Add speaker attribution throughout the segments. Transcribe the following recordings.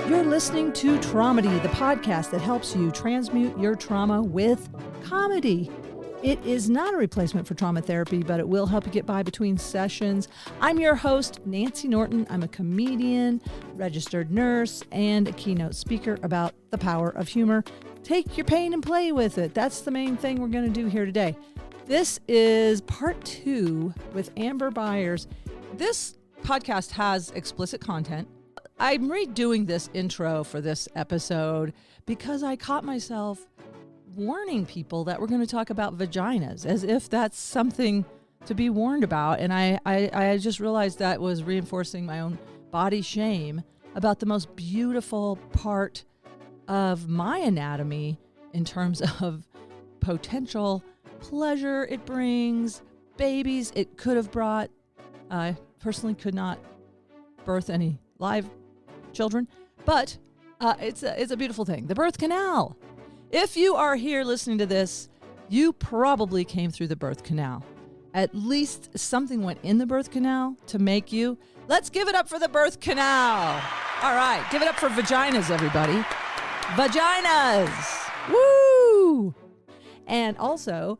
Speaker 1: You're listening to Traumedy, the podcast that helps you transmute your trauma with comedy. It is not a replacement for trauma therapy, but it will help you get by between sessions. I'm your host, Nancy Norton. I'm a comedian, registered nurse, and a keynote speaker about the power of humor. Take your pain and play with it. That's the main thing we're going to do here today. This is part 2 with Amber Byers. This podcast has explicit content. I'm redoing this intro for this episode because I caught myself warning people that we're going to talk about vaginas as if that's something to be warned about. And I just realized that was reinforcing my own body shame about the most beautiful part of my anatomy in terms of potential pleasure it brings, babies it could have brought. I personally could not birth any live children, but it's a beautiful thing. The birth canal. If you are here listening to this, you probably came through the birth canal. At least something went in the birth canal to make you. Let's give it up for the birth canal. All right, give it up for vaginas, everybody. Vaginas. Woo! And also,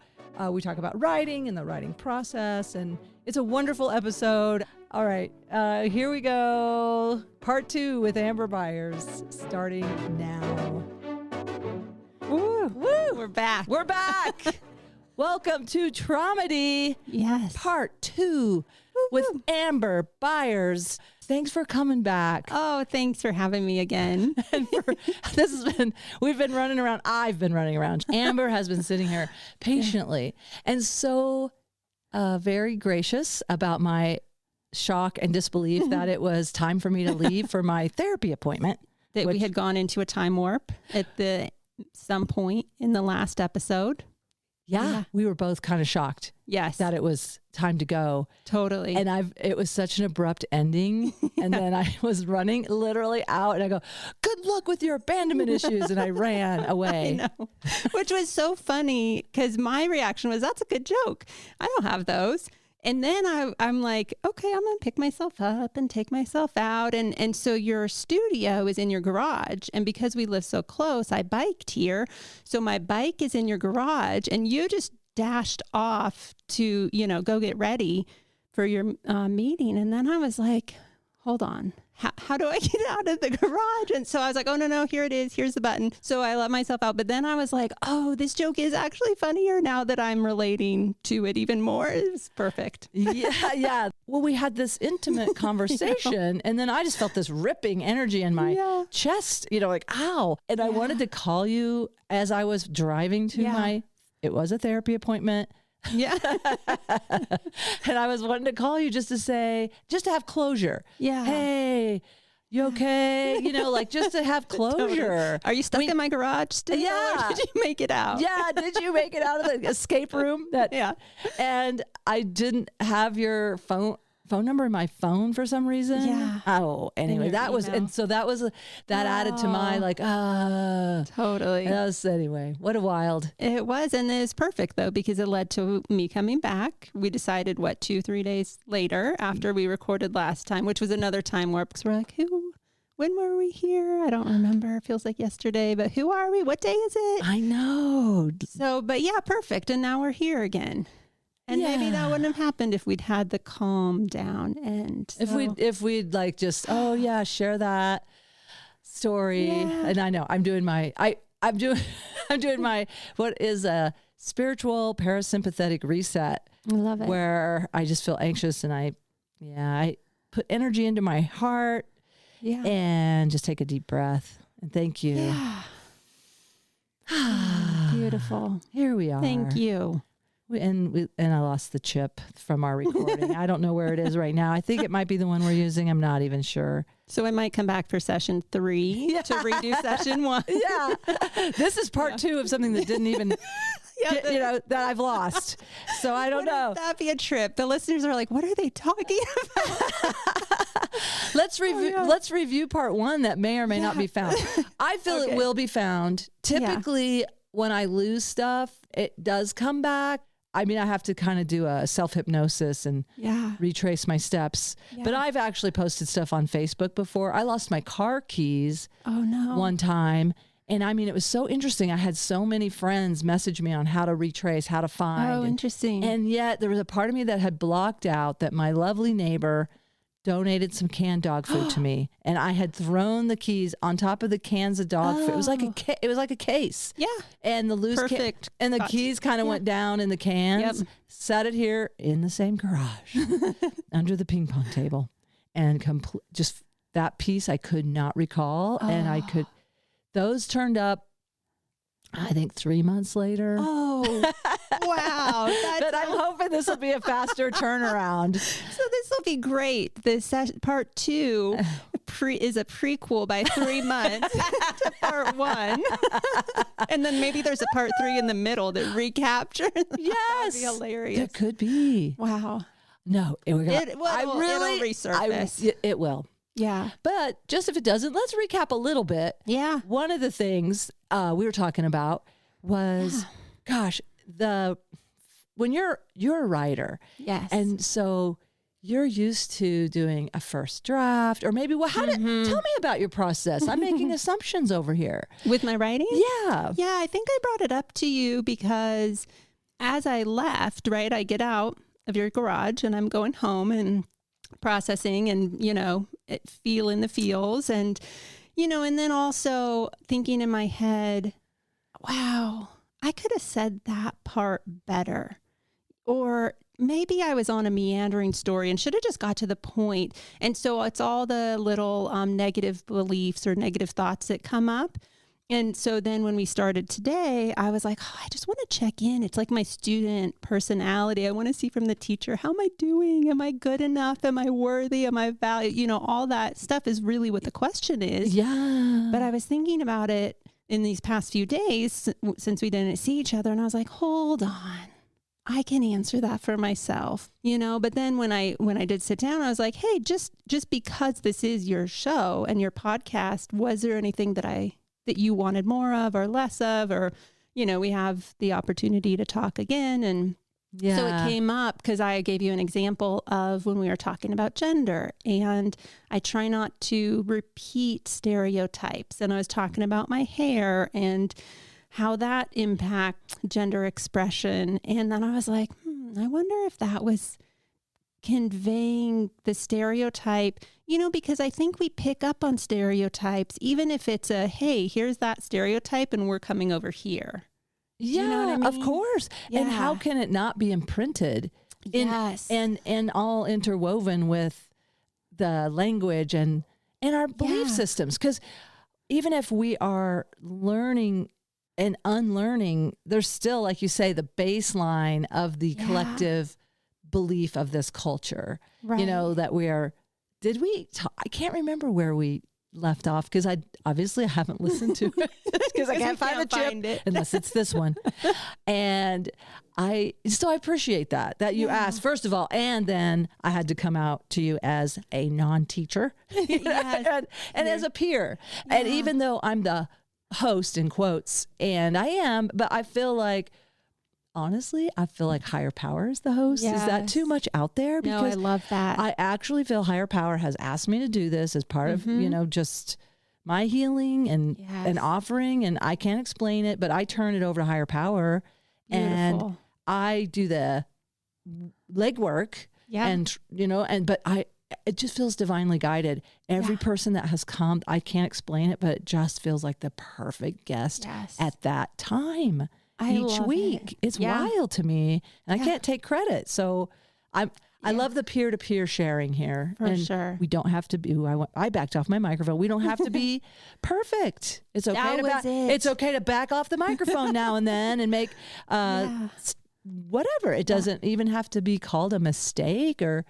Speaker 1: we talk about writing and the writing process, and it's a wonderful episode. All right, here we go. Part 2 with Amber Byers, starting now.
Speaker 2: Woo! Woo! We're back.
Speaker 1: We're back. Welcome to Traumedy.
Speaker 2: Yes.
Speaker 1: Part 2 with Amber Byers. Thanks for coming back.
Speaker 2: Oh, thanks for having me again.
Speaker 1: And we've been running around. I've been running around. Amber has been sitting here patiently and so very gracious about my shock and disbelief that it was time for me to leave for my therapy appointment.
Speaker 2: That we had gone into a time warp at some point in the last episode.
Speaker 1: Yeah, we were both kind of shocked.
Speaker 2: Yes.
Speaker 1: That it was time to go.
Speaker 2: Totally.
Speaker 1: And it was such an abrupt ending. And then I was running literally out and I go, good luck with your abandonment issues. And I ran away.
Speaker 2: I know. Which was so funny because my reaction was, that's a good joke. I don't have those. And then I'm like, okay, I'm going to pick myself up and take myself out. And so your studio is in your garage. And because we live so close, I biked here. So my bike is in your garage and you just dashed off to, go get ready for your meeting. And then I was like, hold on. How do I get out of the garage? And so I was like, oh, no, here it is. Here's the button. So I let myself out. But then I was like, oh, this joke is actually funnier now that I'm relating to it even more. It was perfect.
Speaker 1: Yeah. Well, we had this intimate conversation and then I just felt this ripping energy in my chest, like, ow. And I wanted to call you as I was driving to it was a therapy appointment. Yeah. And I was wanting to call you just to have closure.
Speaker 2: Yeah.
Speaker 1: Hey, you okay? Just to have closure.
Speaker 2: Are you stuck in my garage still?
Speaker 1: Yeah.
Speaker 2: Or did you make it out?
Speaker 1: Yeah. Did you make it out of the escape room? And I didn't have your phone number in my phone for some reason.
Speaker 2: Yeah.
Speaker 1: Oh, anyway, that added to my
Speaker 2: totally.
Speaker 1: Anyway, what a wild.
Speaker 2: It was. And it's perfect though, because it led to me coming back. We decided 2-3 days later after we recorded last time, which was another time warp because we're like, when were we here? I don't remember. It feels like yesterday, but who are we? What day is it?
Speaker 1: I know.
Speaker 2: So, but yeah, perfect. And now we're here again. And maybe that wouldn't have happened if we'd had the calm down end. So.
Speaker 1: If we'd share that story. Yeah. And I know I'm doing my what is a spiritual parasympathetic reset.
Speaker 2: I love it.
Speaker 1: Where I just feel anxious and I put energy into my heart and just take a deep breath. And thank you.
Speaker 2: Yeah. Beautiful.
Speaker 1: Here we are.
Speaker 2: Thank you.
Speaker 1: And I lost the chip from our recording. I don't know where it is right now. I think it might be the one we're using. I'm not even sure.
Speaker 2: So it might come back for session 3 to redo session 1.
Speaker 1: Yeah. This is part 2 of something that didn't even, that I've lost. So I don't know.
Speaker 2: Wouldn't that be a trip? The listeners are like, what are they talking about?
Speaker 1: Let's review part 1 that may or may not be found. I feel it will be found. Typically, when I lose stuff, it does come back. I mean, I have to kind of do a self-hypnosis and retrace my steps. Yeah. But I've actually posted stuff on Facebook before. I lost my car keys one time. And I mean, it was so interesting. I had so many friends message me on how to retrace, how to find.
Speaker 2: Oh, interesting.
Speaker 1: And yet there was a part of me that had blocked out that my lovely neighbor donated some canned dog food to me, and I had thrown the keys on top of the cans of dog food. It was like a case.
Speaker 2: Yeah.
Speaker 1: And the loose
Speaker 2: Perfect.
Speaker 1: and the keys kind of went down in the cans. Yep. Set it here in the same garage under the ping pong table, and just that piece I could not recall, and those turned up, I think 3 months later.
Speaker 2: Oh, wow.
Speaker 1: But I'm hoping this will be a faster turnaround.
Speaker 2: So this will be great. This part 2 is a prequel by 3 months to part 1. And then maybe there's a part 3 in the middle that recaptures.
Speaker 1: Yes.
Speaker 2: That would be hilarious.
Speaker 1: It could be.
Speaker 2: Wow.
Speaker 1: No,
Speaker 2: it'll resurface.
Speaker 1: It will.
Speaker 2: Yeah.
Speaker 1: But just if it doesn't, let's recap a little bit.
Speaker 2: Yeah.
Speaker 1: One of the things we were talking about was, when you're a writer.
Speaker 2: Yes.
Speaker 1: And so you're used to doing a first draft, or maybe tell me about your process. I'm making assumptions over here.
Speaker 2: With my writing?
Speaker 1: Yeah.
Speaker 2: Yeah. I think I brought it up to you because as I left, right, I get out of your garage and I'm going home and processing and, feeling the feels and, and then also thinking in my head, wow, I could have said that part better. Or maybe I was on a meandering story and should have just got to the point. And so it's all the little negative beliefs or negative thoughts that come up. And so then when we started today, I was like, I just want to check in. It's like my student personality. I want to see from the teacher, how am I doing? Am I good enough? Am I worthy? Am I valued? All that stuff is really what the question is.
Speaker 1: Yeah.
Speaker 2: But I was thinking about it in these past few days since we didn't see each other. And I was like, hold on. I can answer that for myself, but then when I did sit down, I was like, hey, just because this is your show and your podcast, was there anything that you wanted more of or less of, or, we have the opportunity to talk again. And so it came up because I gave you an example of when we were talking about gender, and I try not to repeat stereotypes. And I was talking about my hair and how that impacts gender expression. And then I was like, I wonder if that was conveying the stereotype, because I think we pick up on stereotypes, even if it's hey, here's that stereotype and we're coming over here.
Speaker 1: Yeah,
Speaker 2: you know what I mean?
Speaker 1: Of course. Yeah. And how can it not be imprinted and all interwoven with the language and our belief systems? Because even if we are learning and unlearning, there's still, like you say, the baseline of the collective belief of this culture,
Speaker 2: right.
Speaker 1: That we are, I can't remember where we left off because I haven't listened to it because I can't find the chip unless it's this one. And I appreciate that you asked, first of all, and then I had to come out to you as a non-teacher and as a peer. Yeah. And even though I'm the host in quotes, and I am, but I feel like, honestly, higher power is the host. Yes. Is that too much out there?
Speaker 2: Because no, I love that.
Speaker 1: I actually feel higher power has asked me to do this as part of, just my healing and offering, and I can't explain it, but I turn it over to higher power. Beautiful. And I do the legwork it just feels divinely guided. Every person that has come, I can't explain it, but it just feels like the perfect guest at that time. Each week. It's wild to me, and I can't take credit. So I love the peer-to-peer sharing here.
Speaker 2: For sure.
Speaker 1: We don't have to be, I backed off my microphone. We don't have to be perfect. It's okay it's okay to back off the microphone now and then and make whatever. It doesn't even have to be called a mistake or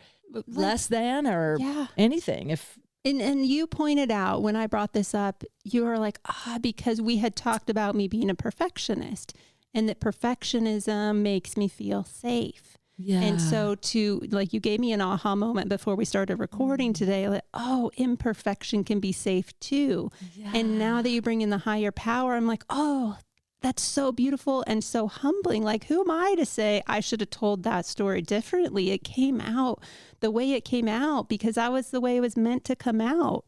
Speaker 1: less than or anything.
Speaker 2: And you pointed out when I brought this up, you were like, because we had talked about me being a perfectionist and that perfectionism makes me feel safe. Yeah. And so you gave me an aha moment before we started recording today, like, imperfection can be safe too. Yeah. And now that you bring in the higher power, I'm like, that's so beautiful and so humbling. Like, who am I to say I should have told that story differently? It came out the way it came out because that was the way it was meant to come out.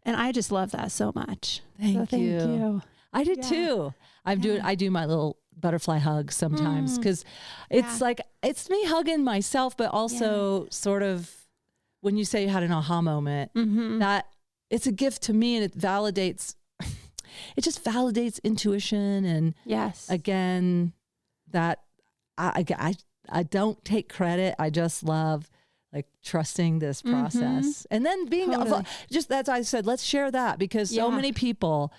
Speaker 2: And I just love that so much.
Speaker 1: Thank you. I do too. I do my little butterfly hug sometimes because it's like, it's me hugging myself, but also sort of when you say you had an aha moment, that it's a gift to me and it validates, it just validates intuition. And again, that I don't take credit. I just love like trusting this process and then being just, that's why I said, let's share that because so many people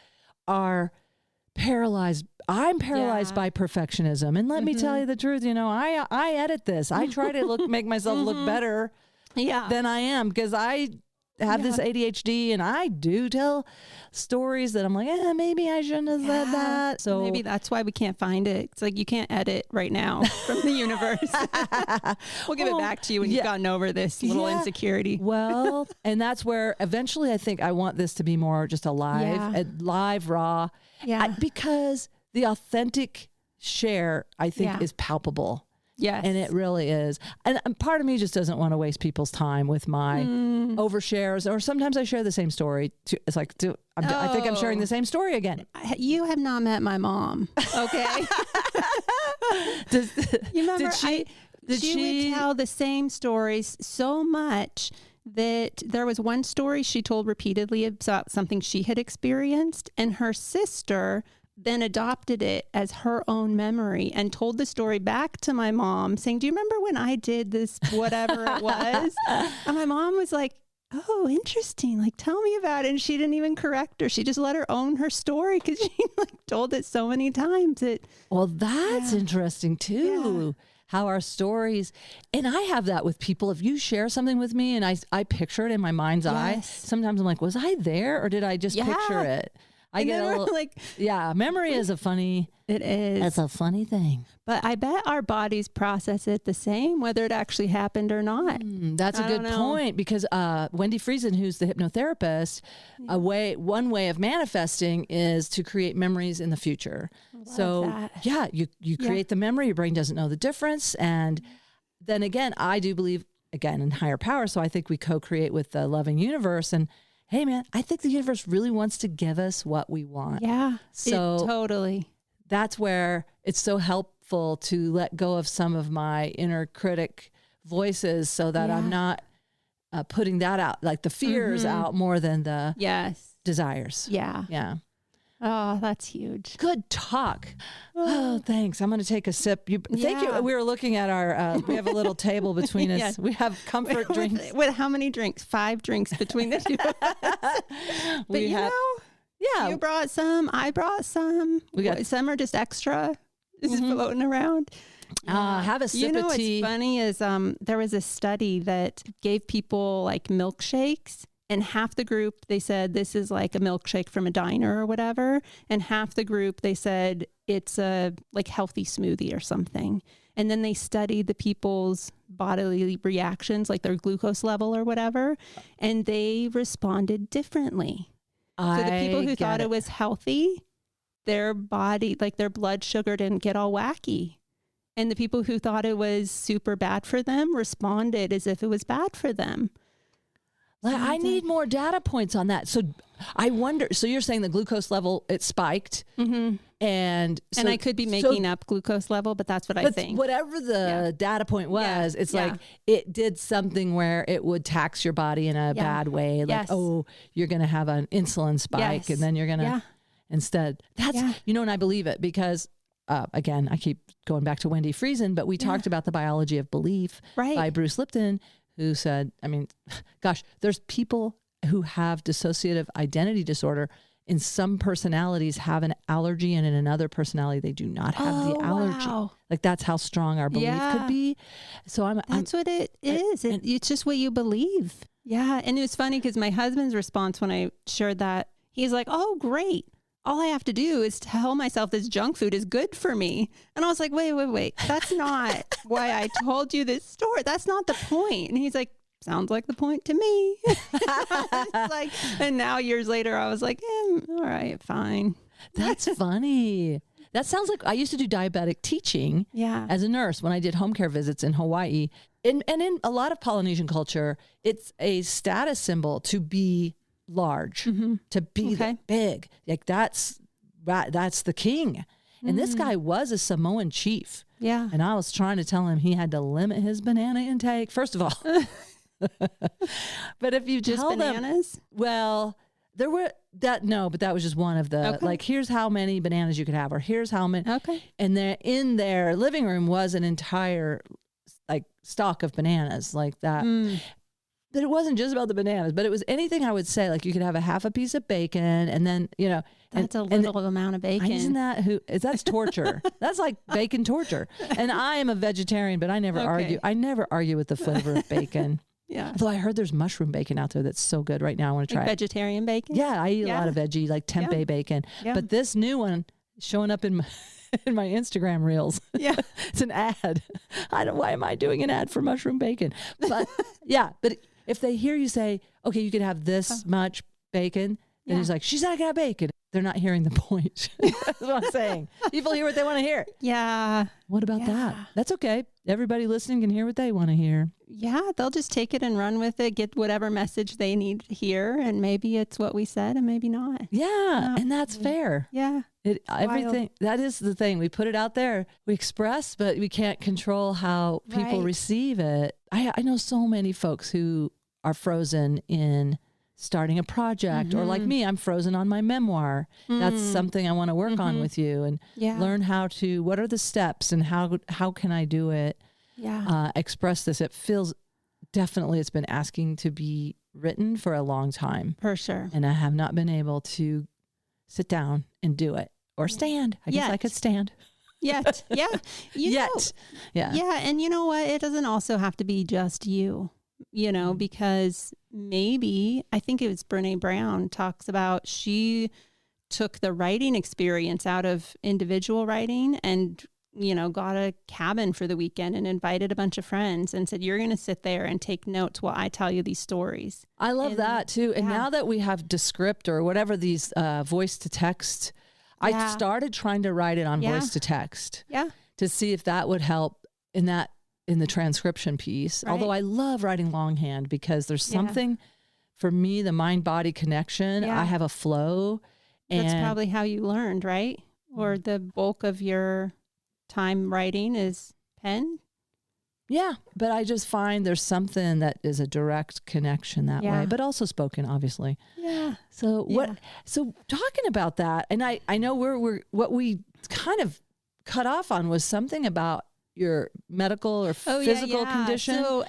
Speaker 1: are paralyzed. I'm paralyzed by perfectionism. And let me tell you the truth, you know, I edit this. I try to make myself look better than I am because I have this ADHD and I do tell stories that I'm like, maybe I shouldn't have said that. So
Speaker 2: maybe that's why we can't find it. It's like, you can't edit right now from the universe. We'll give it back to you when you've gotten over this little insecurity.
Speaker 1: Well, and that's where eventually I think I want this to be more just a live, raw. Because the authentic share, I think, is palpable.
Speaker 2: Yes.
Speaker 1: And it really is. And part of me just doesn't want to waste people's time with my overshares. Or sometimes I share the same story. It's like, I think I'm sharing the same story again.
Speaker 2: You have not met my mom. Okay. You remember she would tell the same stories so much that there was one story she told repeatedly about something she had experienced, and her sister then adopted it as her own memory and told the story back to my mom saying, do you remember when I did this, whatever it was? And my mom was like, oh, interesting. Like, tell me about it. And she didn't even correct her. She just let her own her story because she told it so many times.
Speaker 1: Well, that's interesting too. How our stories, and I have that with people. If you share something with me and I picture it in my mind's eye, sometimes I'm like, was I there or did I just picture it? I get a little like, memory is a funny.
Speaker 2: It is.
Speaker 1: It's a funny thing.
Speaker 2: But I bet our bodies process it the same, whether it actually happened or not.
Speaker 1: That's a good point because Wendy Friesen, who's the hypnotherapist, one way of manifesting is to create memories in the future. So you create the memory, your brain doesn't know the difference. And then again, I do believe again in higher power. So I think we co-create with the loving universe. And hey, man, I think the universe really wants to give us what we want.
Speaker 2: Yeah,
Speaker 1: so
Speaker 2: totally.
Speaker 1: That's where it's so helpful to let go of some of my inner critic voices so that I'm not putting that out, like the fears out more than the desires. Yeah.
Speaker 2: Oh, that's huge.
Speaker 1: Good talk. Oh, thanks. I'm going to take a sip. Thank you. We were looking at our, we have a little table between us. We have comfort drinks.
Speaker 2: With how many drinks? 5 drinks between the two of us. But you brought some. I brought some. Some are just extra. Just floating around.
Speaker 1: Have a sip of tea.
Speaker 2: What's funny is there was a study that gave people like milkshakes. And half the group, they said, this is like a milkshake from a diner or whatever. And half the group, they said, it's a like healthy smoothie or something. And then they studied the people's bodily reactions, like their glucose level or whatever. And they responded differently. So the people who thought it was healthy, their body, like their blood sugar didn't get all wacky. And the people who thought it was super bad for them responded as if it was bad for them.
Speaker 1: I need more data points on that. So I wonder, so you're saying the glucose level, it spiked. And
Speaker 2: I could be making up glucose level, but that's what I think.
Speaker 1: Whatever the data point was, it's like it did something where it would tax your body in a bad way. Like, you're going to have an insulin spike and then you're going to instead. That's, and I believe it because, again, I keep going back to Wendy Friesen, but we talked about the biology of belief by Bruce Lipton, who said, I mean, gosh, there's people who have dissociative identity disorder. In some personalities have an allergy, and in another personality, they do not have the allergy. Wow. Like that's how strong our belief could be. So
Speaker 2: that's what it is. It's just what you believe. Yeah. And it was funny because my husband's response when I shared that, he's like, oh, great. All I have to do is tell myself this junk food is good for me. And I was like, wait. That's not why I told you this story. That's not the point. And he's like, sounds like the point to me. It's like, and now years later, I was like, all right, fine.
Speaker 1: That's funny. That sounds like I used to do diabetic teaching
Speaker 2: Yeah.
Speaker 1: as a nurse when I did home care visits in Hawaii. And in a lot of Polynesian culture, it's a status symbol to be large, to be big. Like that's the king. And this guy was a Samoan chief.
Speaker 2: Yeah.
Speaker 1: And I was trying to tell him he had to limit his banana intake, first of all. But if you
Speaker 2: Just
Speaker 1: tell
Speaker 2: bananas?
Speaker 1: them, well, there were but that was just one of the, like, here's how many bananas you could have, or here's how many.
Speaker 2: Okay.
Speaker 1: And in their living room was an entire like stock of bananas like that. But it wasn't just about the bananas, but it was anything I would say, like you could have a half a piece of bacon and then,
Speaker 2: That's a little amount of bacon.
Speaker 1: Isn't that's torture. That's like bacon torture. And I am a vegetarian, but I never argue. I never argue with the flavor of bacon.
Speaker 2: Yeah.
Speaker 1: Although I heard there's mushroom bacon out there that's so good right now. I want to try it.
Speaker 2: Vegetarian bacon?
Speaker 1: Yeah, I eat a lot of veggie, like tempeh bacon. Yeah. But this new one showing up in my Instagram reels. Yeah. It's an ad. Why am I doing an ad for mushroom bacon? But but if they hear you say, okay, you could have this much bacon, then he's like, she's not gonna have bacon. They're not hearing the point. That's what I'm saying. People hear what they want to hear.
Speaker 2: Yeah.
Speaker 1: What about that? That's okay. Everybody listening can hear what they want to hear.
Speaker 2: Yeah, they'll just take it and run with it, get whatever message they need to hear, and maybe it's what we said and maybe not.
Speaker 1: Yeah, and that's fair.
Speaker 2: Yeah.
Speaker 1: Everything, that is the thing. We put it out there, we express, but we can't control how people receive it. I know so many folks who are frozen in starting a project, or like me, I'm frozen on my memoir. That's something I want to work on with you and learn what are the steps and how can I do it? Yeah. Express this. It feels definitely, it's been asking to be written for a long time.
Speaker 2: For sure.
Speaker 1: And I have not been able to sit down and do it or stand. I guess I could stand.
Speaker 2: Yet. Yeah.
Speaker 1: Yeah.
Speaker 2: Yeah. And you know what? It doesn't also have to be just you, because maybe, I think it was Brene Brown talks about, she took the writing experience out of individual writing and, got a cabin for the weekend and invited a bunch of friends and said, you're going to sit there and take notes while I tell you these stories.
Speaker 1: I love that too. And now that we have Descript or whatever these voice to text, I started trying to write it on voice to text to see if that would help in the transcription piece. Right. Although I love writing longhand because there's something for me, the mind-body connection. I have a flow.
Speaker 2: That's probably how you learned, right? Or the bulk of your time writing is pen.
Speaker 1: Yeah, but I just find there's something that is a direct connection that way, but also spoken, obviously. Yeah. So So talking about that, and I know we're what we kind of cut off on was something about your medical or physical condition. So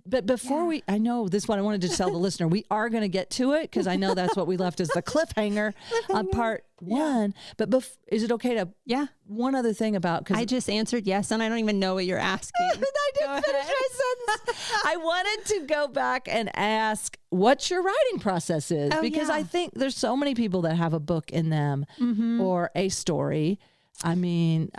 Speaker 1: but before I know this one, I wanted to tell the listener, we are going to get to it because I know that's what we left as the cliffhanger on part one. But is it okay to? Yeah. One other thing about,
Speaker 2: I just answered yes, and I don't even know what you're asking.
Speaker 1: I didn't finish my sentence. I wanted to go back and ask what your writing process is because I think there's so many people that have a book in them or a story. I mean,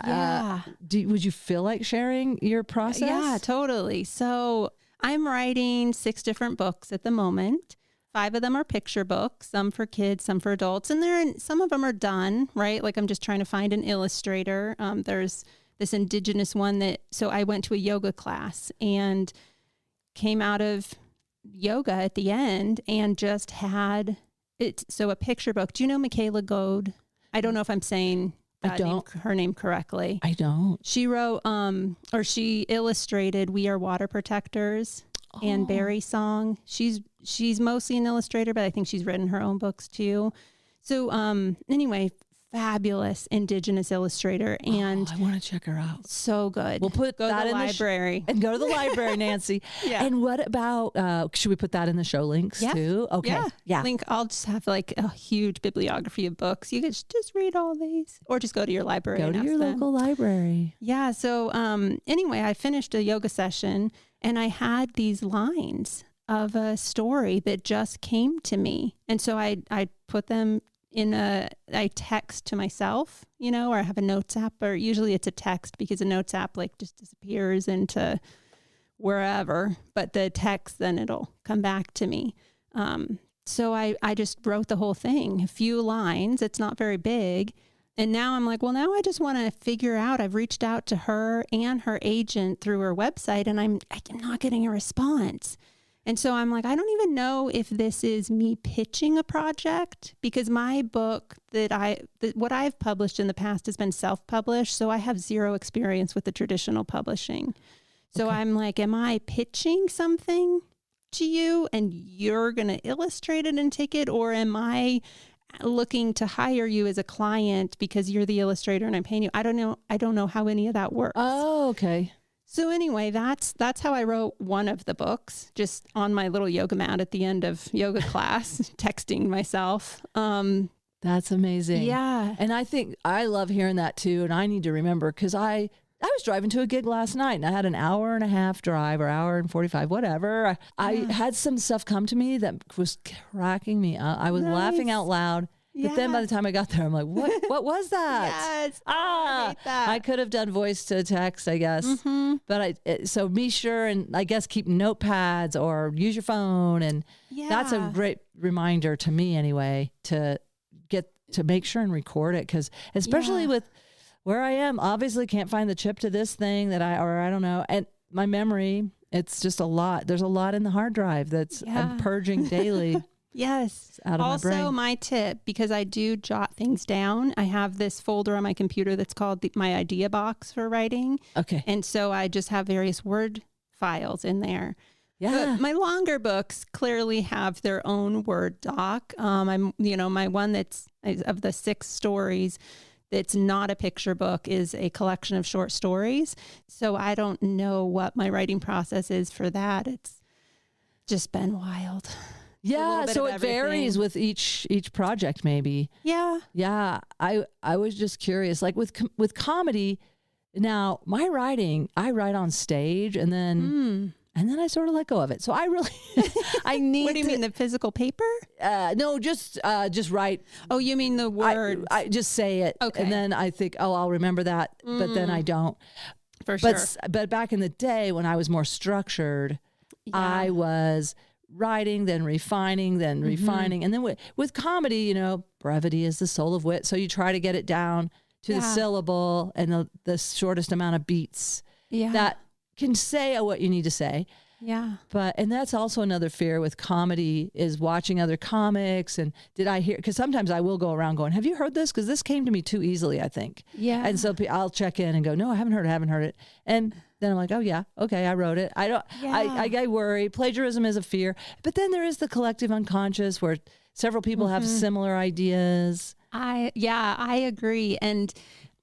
Speaker 1: would you feel like sharing your process?
Speaker 2: Yeah, totally. So I'm writing 6 different books at the moment. 5 of them are picture books, some for kids, some for adults. And some of them are done, right? Like I'm just trying to find an illustrator. There's this indigenous one so I went to a yoga class and came out of yoga at the end and just had it. So a picture book. Do you know Michaela Goad? I don't know if I'm saying her name correctly.
Speaker 1: I don't.
Speaker 2: She wrote, she illustrated We Are Water Protectors and Berry Song. She's mostly an illustrator, but I think she's written her own books too. So anyway, fabulous indigenous illustrator, and
Speaker 1: I want to check her out.
Speaker 2: So good.
Speaker 1: We'll put
Speaker 2: go
Speaker 1: that
Speaker 2: to the
Speaker 1: in
Speaker 2: library
Speaker 1: and go to the library, Nancy. And what about? Should we put that in the show links too? Okay.
Speaker 2: Yeah. I'll just have like a huge bibliography of books. You could just read all these, or just go to your library.
Speaker 1: Go to your local library.
Speaker 2: Yeah. So anyway, I finished a yoga session, and I had these lines of a story that just came to me, and so I put them I text to myself, or I have a notes app, or usually it's a text because a notes app like just disappears into wherever, but the text, then it'll come back to me. So I just wrote the whole thing, a few lines. It's not very big, And now I'm like, well, now I just want to figure out. I've reached out to her and her agent through her website, and I'm not getting a response. And so I'm like, I don't even know if this is me pitching a project, because my book what I've published in the past has been self-published. So I have zero experience with the traditional publishing. So I'm like, am I pitching something to you and you're going to illustrate it and take it? Or am I looking to hire you as a client because you're the illustrator and I'm paying you? I don't know how any of that works.
Speaker 1: Oh, okay.
Speaker 2: So anyway, that's how I wrote one of the books, just on my little yoga mat at the end of yoga class, texting myself.
Speaker 1: That's amazing.
Speaker 2: Yeah.
Speaker 1: And I think I love hearing that too. And I need to remember, because I was driving to a gig last night and I had an hour and a half drive, or hour and 45, whatever. I had some stuff come to me that was cracking me up. I was laughing out loud. But then by the time I got there, I'm like, what was that?
Speaker 2: Yes. I hate that.
Speaker 1: I could have done voice to text, I guess.
Speaker 2: Mm-hmm.
Speaker 1: But so be sure and I guess keep notepads or use your phone. And that's a great reminder to me anyway, to make sure and record it. Because especially with where I am, obviously can't find the chip to this thing I don't know. And my memory, it's just a lot. There's a lot in the hard drive that's I'm purging daily.
Speaker 2: Yes.
Speaker 1: Out of
Speaker 2: also,
Speaker 1: my brain.
Speaker 2: my tip, because I do jot things down, I have this folder on my computer that's called my idea box for writing. Okay. And so I just have various Word files in there. Yeah. But my longer books clearly have their own Word doc. My one that's of the 6 stories, it's not a picture book, is a collection of short stories. So I don't know what my writing process is for that. It's just been wild.
Speaker 1: Yeah, so it varies with each project, maybe. Yeah. Yeah, I was just curious, like with comedy. Now, my writing, I write on stage, and then I sort of let go of it. So I really, I need.
Speaker 2: What do you mean, the physical paper?
Speaker 1: No, just write.
Speaker 2: Oh, you mean the words?
Speaker 1: I just say it, and then I think, oh, I'll remember that, but then I don't.
Speaker 2: For sure.
Speaker 1: But back in the day when I was more structured, I was writing, then refining, and then with comedy, brevity is the soul of wit. So you try to get it down to the syllable and the shortest amount of beats that can say what you need to say. Yeah. And that's also another fear with comedy, is watching other comics. And did I hear, because sometimes I will go around going, have you heard this? Because this came to me too easily, I think. Yeah. And so I'll check in and go, no, I haven't heard it. And then I'm like, oh yeah, okay, I wrote it. I worry. Plagiarism is a fear. But then there is the collective unconscious where several people have similar ideas. I agree. And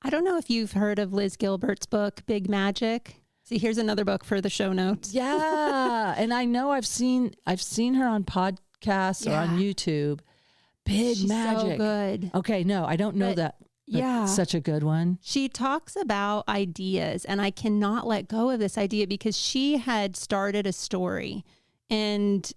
Speaker 1: I don't know if you've heard of Liz Gilbert's book, Big Magic. See, here's another book for the show notes. Yeah. And I know I've seen her on podcasts or on YouTube. She's Magic. So good. Okay. No, I don't know that. Yeah. Such a good one. She talks about ideas, and I cannot let go of this idea, because she had started a story and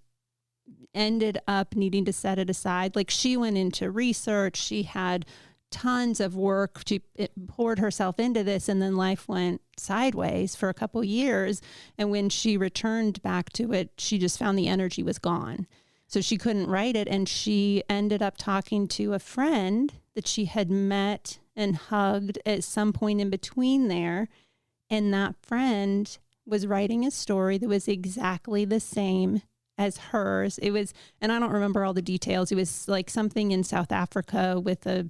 Speaker 1: ended up needing to set it aside. Like, she went into research. She had tons of work. She poured herself into this, and then life went sideways for a couple years. And when she returned back to it, she just found the energy was gone. So she couldn't write it. And she ended up talking to a friend that she had met and hugged at some point in between there. And that friend was writing a story that was exactly the same as hers. It was, and I don't remember all the details. It was like something in South Africa with a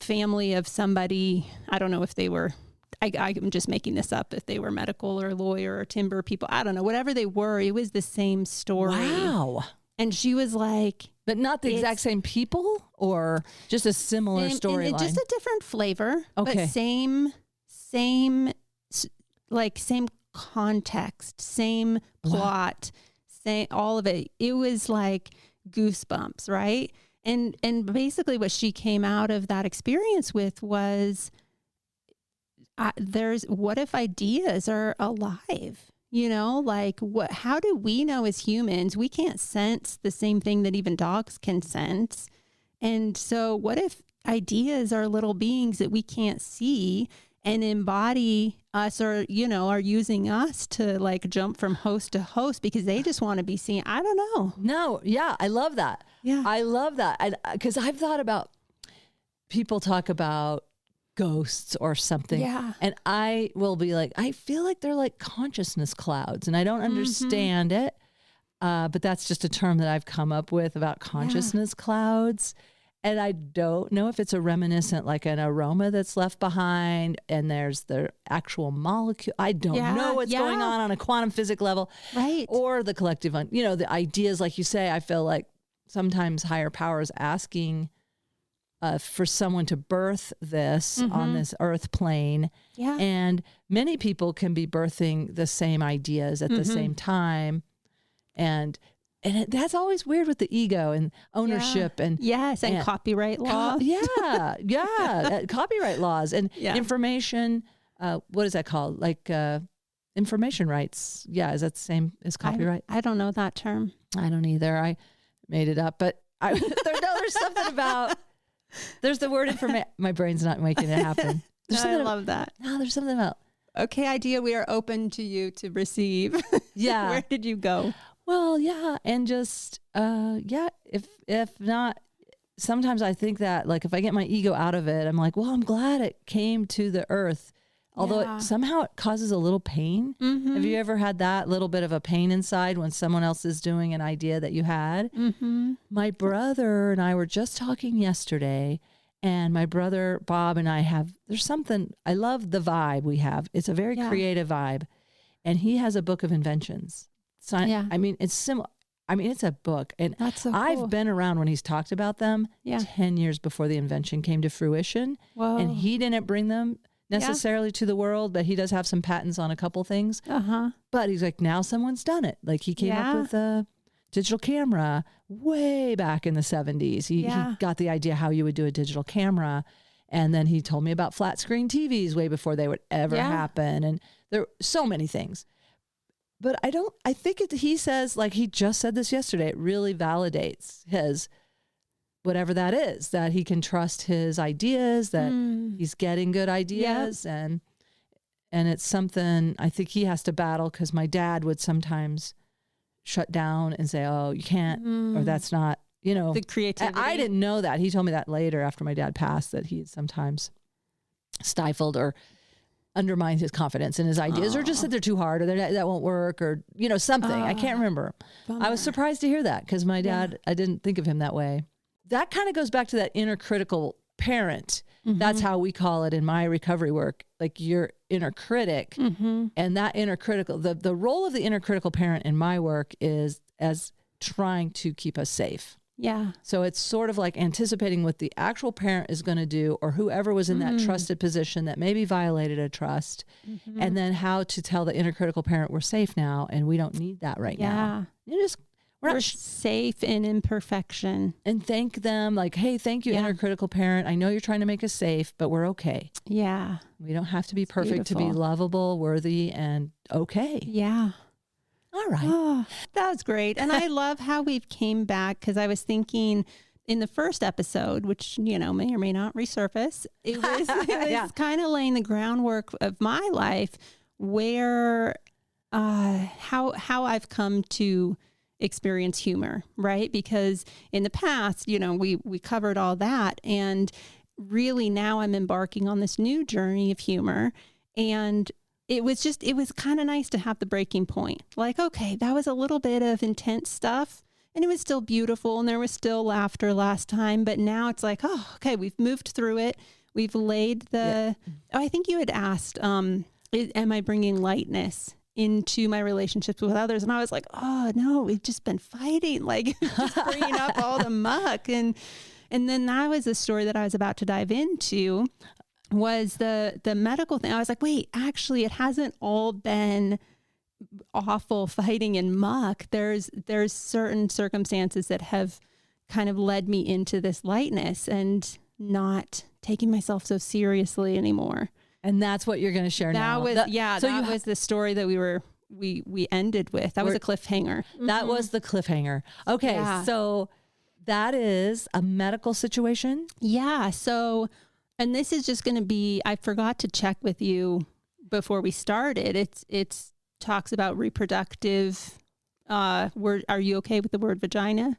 Speaker 1: family of somebody. I don't know if they were, I'm just making this up, if they were medical or lawyer or timber people. I don't know. Whatever they were, it was the same story. Wow. And she was like, but not the exact same people, or just a similar storyline? Just a different flavor. Okay. But same context, same plot, same, all of it. It was like goosebumps, right? And basically what she came out of that experience with was, what if ideas are alive? How do we know as humans, we can't sense the same thing that even dogs can sense. And so what if ideas are little beings that we can't see and embody us, or, are using us to like jump from host to host because they just want to be seen? I don't know. No. Yeah. I love that. Yeah. I love that. Because I've thought about, people talk about ghosts or something.
Speaker 2: Yeah.
Speaker 1: And I will be like, I feel like they're like consciousness clouds, and I don't understand it. But that's just a term that I've come up with about consciousness clouds. And I don't know if it's a reminiscent, like an aroma that's left behind, and there's the actual molecule. I don't know what's going on a quantum physics level.
Speaker 2: Right.
Speaker 1: Or the collective, the ideas, like you say. I feel like sometimes higher power is asking for someone to birth this on this earth plane.
Speaker 2: Yeah.
Speaker 1: And many people can be birthing the same ideas at the same time. And that's always weird with the ego and ownership and
Speaker 2: copyright law.
Speaker 1: Copyright laws and information. What is that called? Like information rights. Yeah, is that the same as copyright?
Speaker 2: I don't know that term.
Speaker 1: I don't either. I made it up, but there's something about. There's the word information. My brain's not making it happen.
Speaker 2: I love that.
Speaker 1: No, there's something about.
Speaker 2: Okay, idea. We are open to you to receive.
Speaker 1: Yeah.
Speaker 2: Where did you go?
Speaker 1: Well, yeah. And just, if not, sometimes I think that like, if I get my ego out of it, I'm like, well, I'm glad it came to the earth. Although somehow it causes a little pain. Have you ever had that little bit of a pain inside when someone else is doing an idea that you had? My brother and I were just talking yesterday, and my brother Bob and I there's something, I love the vibe we have. It's a very creative vibe. And he has a book of inventions. So I mean, it's similar. I mean, it's a book. And
Speaker 2: that's so cool.
Speaker 1: I've been around when he's talked about them 10 years before the invention came to fruition.
Speaker 2: Whoa.
Speaker 1: And he didn't bring them necessarily to the world, but he does have some patents on a couple things. But he's like, now someone's done it. Like he came up with a digital camera way back in the 70s. He got the idea how you would do a digital camera. And then he told me about flat screen TVs way before they would ever happen. And there are so many things. But I think he says, like he just said this yesterday, it really validates his whatever that is, that he can trust his ideas, that he's getting good ideas. And it's something I think he has to battle, because my dad would sometimes shut down and say, oh, you can't, or that's not,
Speaker 2: the creativity.
Speaker 1: I didn't know that. He told me that later after my dad passed, that he sometimes stifled or undermined his confidence in his ideas, or just said they're too hard, or that won't work, or, something. I can't remember. Bummer. I was surprised to hear that, because my dad, I didn't think of him that way. That kind of goes back to that inner critical parent. That's how we call it in my recovery work, like your inner critic. And that inner critical, the role of the inner critical parent in my work is as trying to keep us safe.
Speaker 2: Yeah.
Speaker 1: So it's sort of like anticipating what the actual parent is going to do, or whoever was in that trusted position that maybe violated a trust, and then how to tell the inner critical parent we're safe now and we don't need that right now. We're
Speaker 2: safe in imperfection.
Speaker 1: And thank them, like, hey, thank you, inner critical parent. I know you're trying to make us safe, but we're okay.
Speaker 2: Yeah.
Speaker 1: We don't have to be perfect to be lovable, worthy, and okay.
Speaker 2: Yeah.
Speaker 1: All right.
Speaker 2: Oh, that was great. And I love how we've came back, because I was thinking in the first episode, which, may or may not resurface, it was kind of laying the groundwork of my life, where how I've come to experience humor, right? Because in the past, we covered all that, and really now I'm embarking on this new journey of humor. And it was kind of nice to have the breaking point. Like, okay, that was a little bit of intense stuff, and it was still beautiful, and there was still laughter last time, but now it's like, oh, okay, we've moved through it. We've laid I think you had asked, am I bringing lightness into my relationships with others? And I was like, oh no, we've just been fighting, like just bringing up all the muck. And then that was the story that I was about to dive into, was the medical thing. I was like, wait, actually it hasn't all been awful fighting and muck. There's certain circumstances that have kind of led me into this lightness and not taking myself so seriously anymore.
Speaker 1: And that's what you're going to share now.
Speaker 2: That was the story that we ended with. That was a cliffhanger.
Speaker 1: That was the cliffhanger. Okay. So that is a medical situation.
Speaker 2: Yeah. So, and this is just going to be, I forgot to check with you before we started. It's talks about reproductive, are you okay with the word vagina?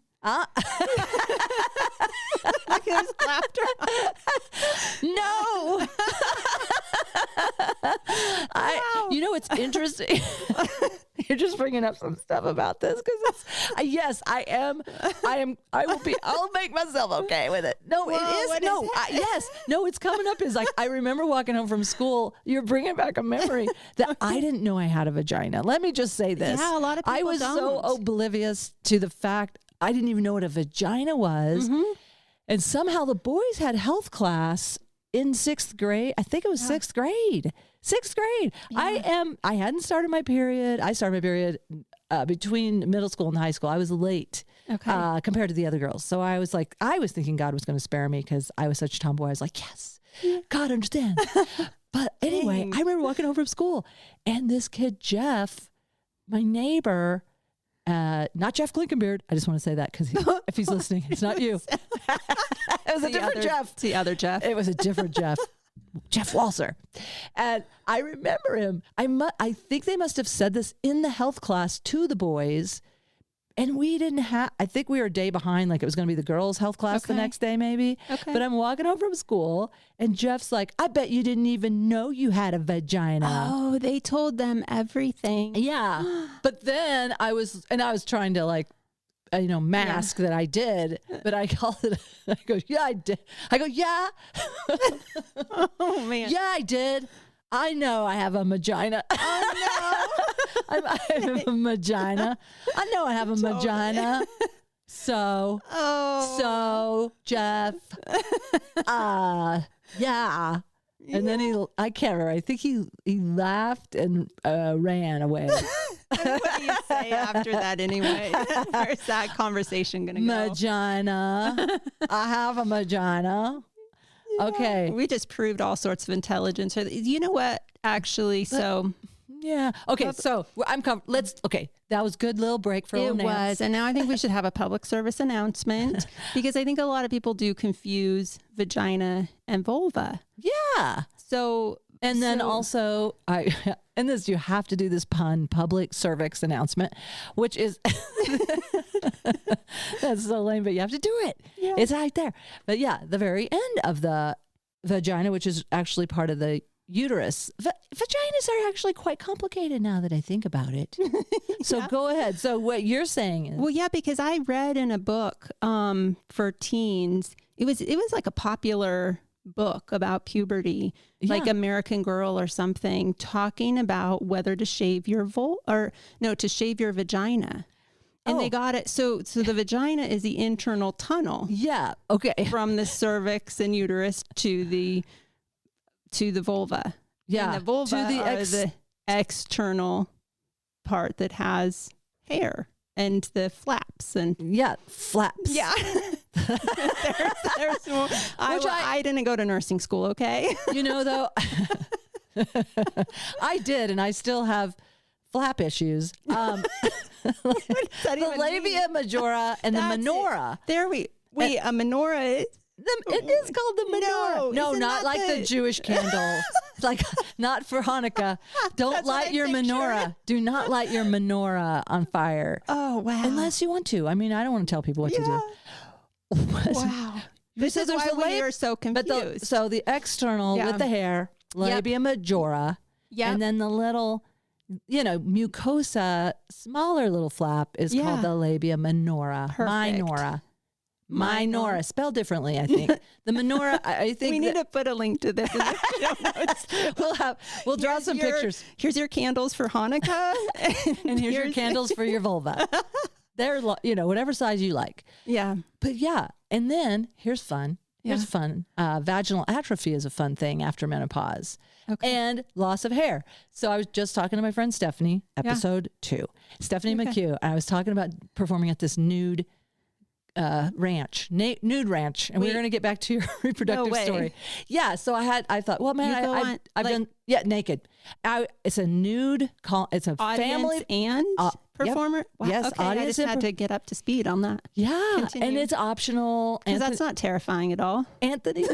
Speaker 2: Like there's laughter.
Speaker 1: No.
Speaker 2: Wow.
Speaker 1: You know, it's interesting. You're just bringing up some stuff about this because yes, I'll make myself okay with it. No, it is. No, yes. No, it's coming up is like, I remember walking home from school. You're bringing back a memory that I didn't know I had a vagina. Let me just say this.
Speaker 2: Yeah, a lot of people
Speaker 1: I was so oblivious to the fact I didn't even know what a vagina was.
Speaker 2: Mm-hmm.
Speaker 1: And somehow the boys had health class in 6th grade. I think it was 6th grade. 6th grade. Yeah. I hadn't started my period. I started my period between middle school and high school. I was late compared to the other girls. So I was thinking God was going to spare me because I was such a tomboy. I was like, yes, God understands. But anyway, I remember walking home from school and this kid, Jeff, my neighbor, not Jeff Glinkenbeard. I just want to say that because if he's listening, it's not you. It was a different Jeff.
Speaker 2: The other Jeff.
Speaker 1: It was a different Jeff. Jeff Walser. And I remember him. I think they must have said this in the health class to the boys. And we didn't have, I think we were a day behind, like it was going to be the girls' health class the next day maybe. Okay. But I'm walking home from school and Jeff's like, I bet you didn't even know you had a vagina.
Speaker 2: Oh, they told them everything.
Speaker 1: Yeah. But then I was trying to like, mask that I did, but I called it, I go, yeah, I did. I go, yeah.
Speaker 2: Oh man.
Speaker 1: Yeah, I did. I know I have a vagina.
Speaker 2: Oh no.
Speaker 1: I have a vagina. I know I have a vagina. So Jeff, yeah. And then I can't remember. I think he laughed and ran away.
Speaker 2: What do you say after that anyway? Where's that conversation going to go?
Speaker 1: Vagina. I have a vagina. Yeah. Okay.
Speaker 2: We just proved all sorts of intelligence. You know what? Actually,
Speaker 1: yeah. Okay. So I'm covered. That was a good little break for
Speaker 2: It
Speaker 1: Nance.
Speaker 2: was. And now I think we should have a public service announcement because I think a lot of people do confuse vagina and vulva.
Speaker 1: Yeah. Then also, you have to do this pun, public cervix announcement, which is, that's so lame, but you have to do it. Yeah. It's right there. But yeah, the very end of the vagina, which is actually part of the uterus. Vaginas are actually quite complicated now that I think about it. So go ahead. So what you're saying is.
Speaker 2: Well, yeah, because I read in a book for teens, it was like a popular book about puberty, like American Girl or something, talking about whether to shave your to shave your vagina. And they got it. So the vagina is the internal tunnel.
Speaker 1: Yeah. Okay.
Speaker 2: From the cervix and uterus to the vulva.
Speaker 1: Yeah.
Speaker 2: And the vulva the external part that has hair and the flaps and
Speaker 1: flaps.
Speaker 2: Yeah. there's more. I didn't go to nursing school, okay?
Speaker 1: Though, I did, and I still have flap issues. The labia majora and the menorah.
Speaker 2: A menorah is...
Speaker 1: It is called the menorah. No, not like the Jewish candle. Like, not for Hanukkah. Don't light your menorah. Do not light your menorah on fire.
Speaker 2: Oh, wow.
Speaker 1: Unless you want to. I mean, I don't want to tell people what to do.
Speaker 2: Wow. This is why we are so confused.
Speaker 1: So the external with the hair, labia majora, and then the little, mucosa, smaller little flap is called the labia minora.
Speaker 2: Perfect.
Speaker 1: Minora, spelled differently, I think. The menorah, I think
Speaker 2: we need to put a link to this.
Speaker 1: We'll draw some pictures.
Speaker 2: Here's your candles for Hanukkah,
Speaker 1: and here's your candles for your vulva. They're whatever size you like.
Speaker 2: Yeah,
Speaker 1: but and then here's fun. Here's fun. Vaginal atrophy is a fun thing after menopause. Okay. And loss of hair. So I was just talking to my friend Stephanie, episode 2. Stephanie McHugh. And I was talking about performing at this nude ranch, nude ranch, and we're going to get back to your reproductive story. Yeah, so I thought, well, man, I've done naked. It's a nude call. It's a family
Speaker 2: and performer.
Speaker 1: Yep.
Speaker 2: Wow.
Speaker 1: Yes,
Speaker 2: okay, I just had to get up to speed on that.
Speaker 1: Yeah,
Speaker 2: Continue.
Speaker 1: and it's optional
Speaker 2: because that's not terrifying at all.
Speaker 1: Anthony,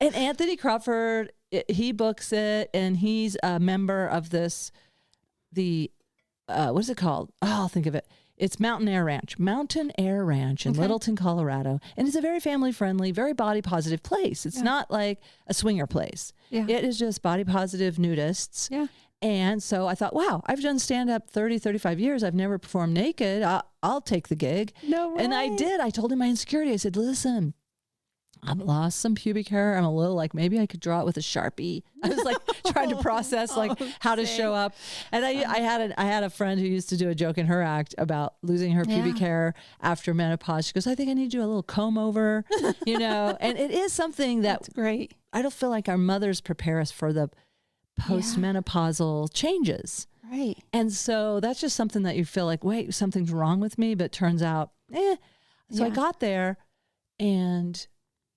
Speaker 1: and Anthony Crawford, he books it, and he's a member of this. What is it called? Oh, I'll think of it. It's Mountain Air Ranch in Littleton, Colorado. And it's a very family friendly, very body positive place. It's not like a swinger place.
Speaker 2: Yeah.
Speaker 1: It is just body positive nudists.
Speaker 2: Yeah.
Speaker 1: And so I thought, wow, I've done stand up 30, 35 years. I've never performed naked. I'll take the gig.
Speaker 2: No way.
Speaker 1: And I did. I told him my insecurity. I said, listen, I've lost some pubic hair. I'm a little like, maybe I could draw it with a Sharpie. I was like trying to process like how to show up. And I had a friend who used to do a joke in her act about losing her pubic hair after menopause. She goes, I think I need to do a little comb over, and it is something that's
Speaker 2: great.
Speaker 1: I don't feel like our mothers prepare us for the postmenopausal changes.
Speaker 2: Right.
Speaker 1: And so that's just something that you feel like, wait, something's wrong with me, but turns out, So I got there and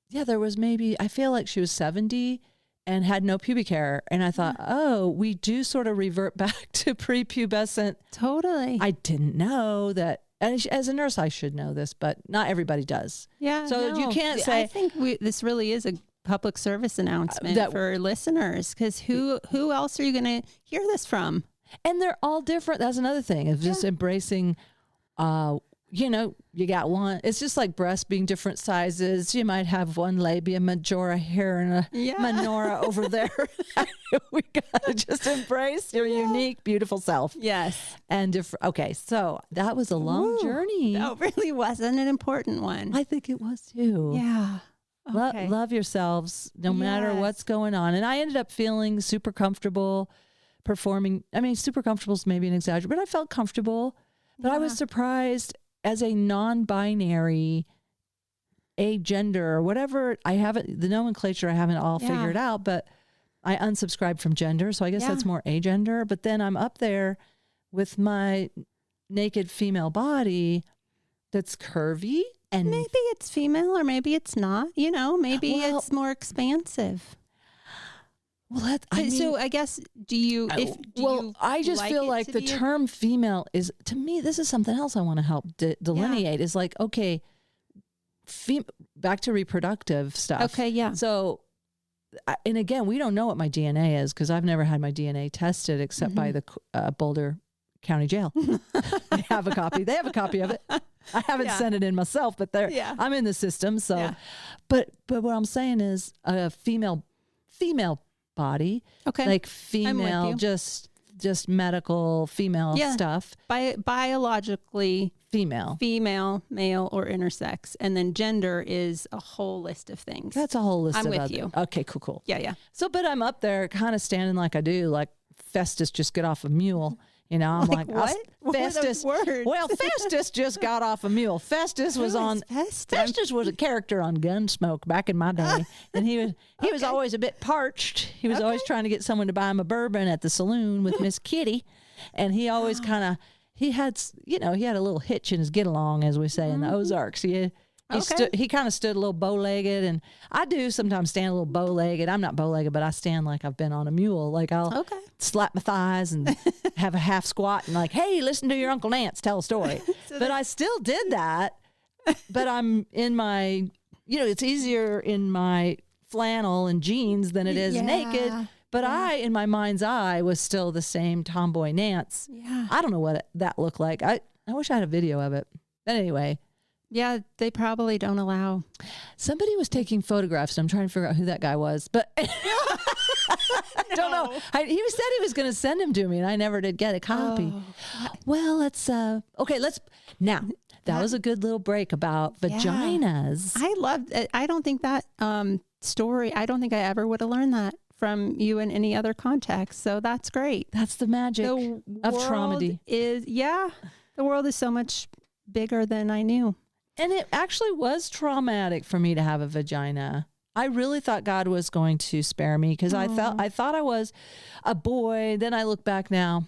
Speaker 1: there was I feel like she was 70 and had no pubic hair. And I thought, we do sort of revert back to prepubescent.
Speaker 2: Totally.
Speaker 1: I didn't know that. And as a nurse, I should know this, but not everybody does.
Speaker 2: Yeah.
Speaker 1: So you can't say.
Speaker 2: I think this really is a public service announcement for listeners, because who else are you going to hear this from?
Speaker 1: And they're all different. That's another thing of just embracing, you got one. It's just like breasts being different sizes. You might have one labia majora here and a menorah over there. We got to just embrace your unique, beautiful self.
Speaker 2: Yes.
Speaker 1: And okay, so that was a long journey.
Speaker 2: That really wasn't an important one.
Speaker 1: I think it was too.
Speaker 2: Yeah. Okay.
Speaker 1: Love yourselves no matter what's going on. And I ended up feeling super comfortable performing. I mean, super comfortable is maybe an exaggeration, but I felt comfortable. But I was surprised as a non-binary, agender, or whatever. The nomenclature I haven't all figured out, but I unsubscribed from gender. So I guess that's more agender. But then I'm up there with my naked female body that's curvy. And
Speaker 2: maybe it's female or maybe it's not, maybe it's more expansive.
Speaker 1: Well,
Speaker 2: so I guess,
Speaker 1: I just feel like the term female is, to me, this is something else I want to help delineate is like, okay, back to reproductive stuff.
Speaker 2: Okay. Yeah.
Speaker 1: So, and again, we don't know what my DNA is because I've never had my DNA tested except by the Boulder County Jail. They have a copy. They have a copy of it. I haven't sent it in myself, but I'm in the system. So, but what I'm saying is a female body, like female, just medical female stuff.
Speaker 2: Biologically
Speaker 1: female,
Speaker 2: male, or intersex, and then gender is a whole list of things.
Speaker 1: That's a whole list.
Speaker 2: I'm with you.
Speaker 1: Okay, cool.
Speaker 2: Yeah.
Speaker 1: So, but I'm up there, kind of standing like I do, like Festus just get off a mule. I'm like
Speaker 2: what?
Speaker 1: Festus. Well, Festus just got off a mule. Festus was on. Festus was a character on Gunsmoke back in my day, and he was always a bit parched. He was always trying to get someone to buy him a bourbon at the saloon with Miss Kitty, and he always he had a little hitch in his get along, as we say in the Ozarks. He kind of stood a little bow-legged, and I do sometimes stand a little bow-legged. I'm not bow-legged, but I stand like I've been on a mule. Like I'll slap my thighs and have a half squat and like, hey, listen to your Uncle Nance tell a story. But I still did that. But I'm in my, it's easier in my flannel and jeans than it is naked. But I, in my mind's eye, was still the same tomboy Nance.
Speaker 2: Yeah.
Speaker 1: I don't know what that looked like. I wish I had a video of it. But anyway.
Speaker 2: Yeah, they probably don't allow.
Speaker 1: Somebody was taking photographs, and I'm trying to figure out who that guy was, but I don't know. He said he was going to send him to me, and I never did get a copy. Well, let's now. That was a good little break about vaginas.
Speaker 2: I loved it. I don't think that story, I don't think I ever would have learned that from you in any other context. So that's great.
Speaker 1: That's the magic of traumedy.
Speaker 2: The world is so much bigger than I knew.
Speaker 1: And it actually was traumatic for me to have a vagina. I really thought God was going to spare me because I thought I was a boy. Then I look back now,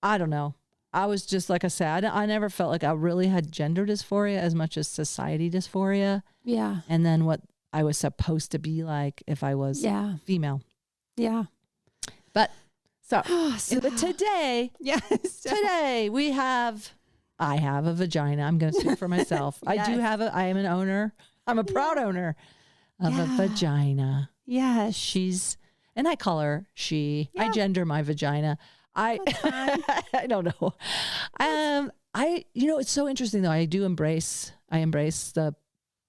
Speaker 1: I don't know. I was just, like I said, I never felt like I really had gender dysphoria as much as society dysphoria.
Speaker 2: Yeah.
Speaker 1: And then what I was supposed to be like if I was female.
Speaker 2: Yeah.
Speaker 1: But but today, I have a vagina. I'm going to speak for myself. I am an owner. I'm a proud owner of a vagina.
Speaker 2: Yes.
Speaker 1: And I call her she. I gender my vagina. I don't know. It's so interesting though. I embrace the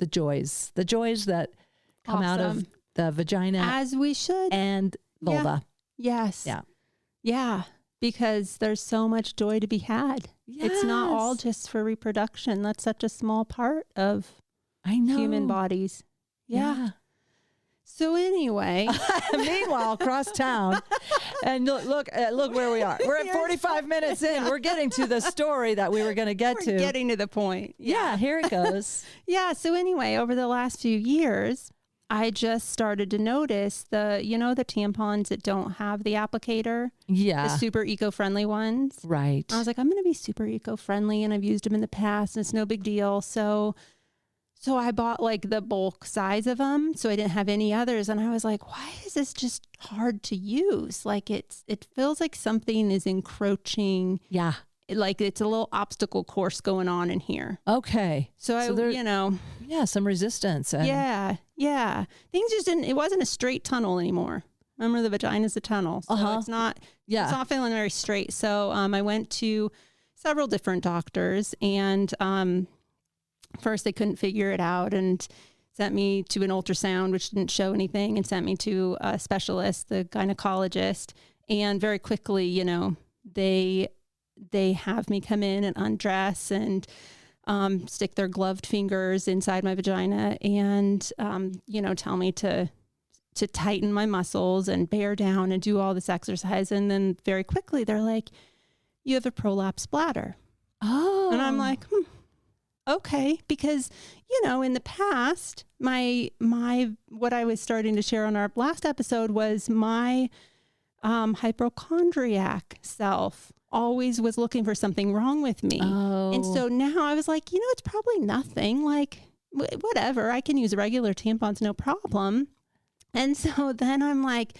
Speaker 1: joys that come out of the vagina,
Speaker 2: as we should,
Speaker 1: and vulva.
Speaker 2: Yeah. Yes.
Speaker 1: Yeah.
Speaker 2: Yeah. Because there's so much joy to be had.
Speaker 1: Yes.
Speaker 2: It's not all just for reproduction. That's such a small part of human bodies. Yeah. So anyway,
Speaker 1: meanwhile, across town, and look where we are. We're at 45 minutes in. We're getting to the story that we were going to get to.
Speaker 2: We're getting to the point.
Speaker 1: Yeah, here it goes.
Speaker 2: Yeah. So anyway, over the last few years, I just started to notice the tampons that don't have the applicator.
Speaker 1: Yeah.
Speaker 2: The super eco-friendly ones.
Speaker 1: Right.
Speaker 2: I was like, I'm going to be super eco-friendly, and I've used them in the past and it's no big deal. So I bought like the bulk size of them. So I didn't have any others. And I was like, why is this just hard to use? Like it feels like something is encroaching.
Speaker 1: Yeah.
Speaker 2: Like it's a little obstacle course going on in here.
Speaker 1: Okay.
Speaker 2: So
Speaker 1: yeah, some resistance.
Speaker 2: Yeah. Things just it wasn't a straight tunnel anymore. Remember, the vagina's a tunnel. So it's not feeling very straight. So I went to several different doctors, and first they couldn't figure it out and sent me to an ultrasound, which didn't show anything, and sent me to a specialist, the gynecologist. And very quickly, they have me come in and undress and stick their gloved fingers inside my vagina and, tell me to tighten my muscles and bear down and do all this exercise. And then very quickly they're like, you have a prolapsed bladder.
Speaker 1: Oh.
Speaker 2: And I'm like, okay. Because, in the past, my what I was starting to share on our last episode was my hypochondriac self always was looking for something wrong with me.
Speaker 1: Oh.
Speaker 2: And so now I was like, it's probably nothing. Like, whatever. I can use regular tampons, no problem. And so then I'm like,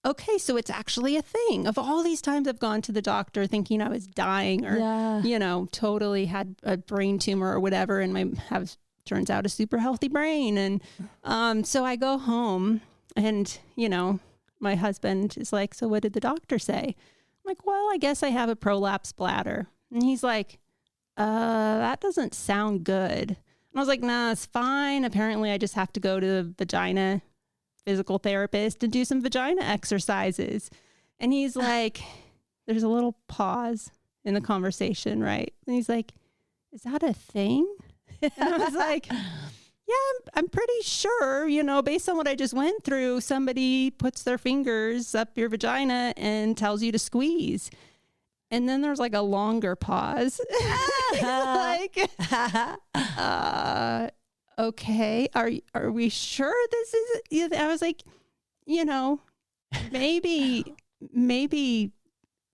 Speaker 2: okay, so it's actually a thing. Of all these times I've gone to the doctor thinking I was dying or, totally had a brain tumor or whatever, and turns out a super healthy brain. And so I go home and, my husband is like, so what did the doctor say? I'm like, well, I guess I have a prolapsed bladder. And he's like, that doesn't sound good. And I was like, nah, it's fine. Apparently I just have to go to the vagina physical therapist and do some vagina exercises. And he's like, there's a little pause in the conversation, right? And he's like, is that a thing? And I was like, yeah, I'm pretty sure, based on what I just went through, somebody puts their fingers up your vagina and tells you to squeeze. And then there's like a longer pause. Like, okay, are we sure this is it? I was like, maybe,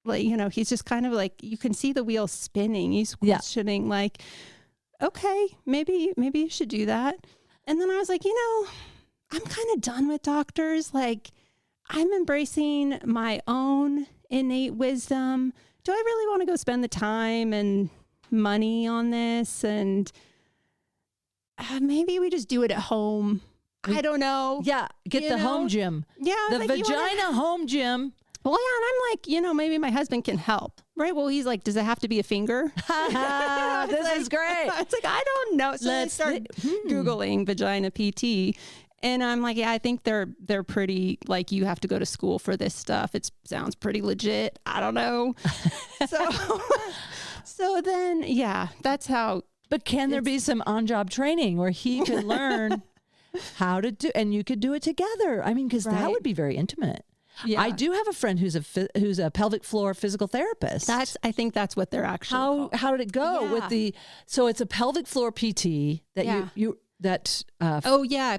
Speaker 2: like, he's just kind of like, you can see the wheel spinning. He's questioning like, okay, maybe you should do that. And then I was like, I'm kind of done with doctors. Like, I'm embracing my own innate wisdom. Do I really want to go spend the time and money on this? And maybe we just do it at home. I don't know.
Speaker 1: Yeah. Get the home gym.
Speaker 2: Yeah.
Speaker 1: The vagina home gym.
Speaker 2: Well, yeah, and I'm like, maybe my husband can help. Right. Well, he's like, does it have to be a finger?
Speaker 1: This is great.
Speaker 2: It's like, I don't know. So I started Googling vagina PT. And I'm like, yeah, I think they're pretty, like, you have to go to school for this stuff. It sounds pretty legit. I don't know. So then, yeah, that's how.
Speaker 1: But can there be some on-job training where he can learn how to do, and you could do it together? I mean, because that would be very intimate. Yeah. I do have a friend who's a pelvic floor physical therapist.
Speaker 2: I think that's what they're actually called.
Speaker 1: How did it go with so it's a pelvic floor PT that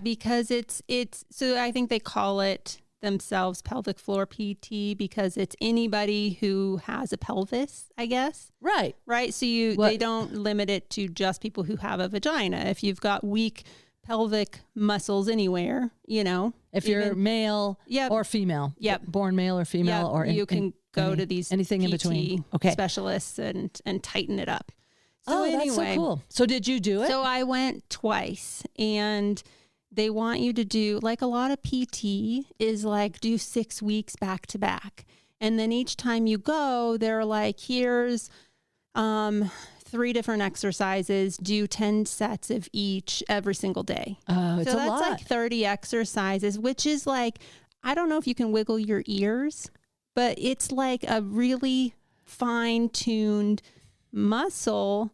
Speaker 2: because it's so I think they call it themselves pelvic floor PT because it's anybody who has a pelvis, I guess. Right. So they don't limit it to just people who have a vagina. If you've got weak pelvic muscles anywhere,
Speaker 1: if you're male or female, born male or female, or
Speaker 2: you can go to these
Speaker 1: anything in between
Speaker 2: specialists and tighten it up. So
Speaker 1: that's so cool. So did you do it?
Speaker 2: So I went twice, and they want you to do, like, a lot of PT is like, do 6 weeks back to back. And then each time you go, they're like, here's 3 different exercises, do 10 sets of each every single day.
Speaker 1: Oh, it's
Speaker 2: so
Speaker 1: a
Speaker 2: that's
Speaker 1: lot.
Speaker 2: like 30 exercises, which is like, I don't know if you can wiggle your ears, but it's like a really fine-tuned muscle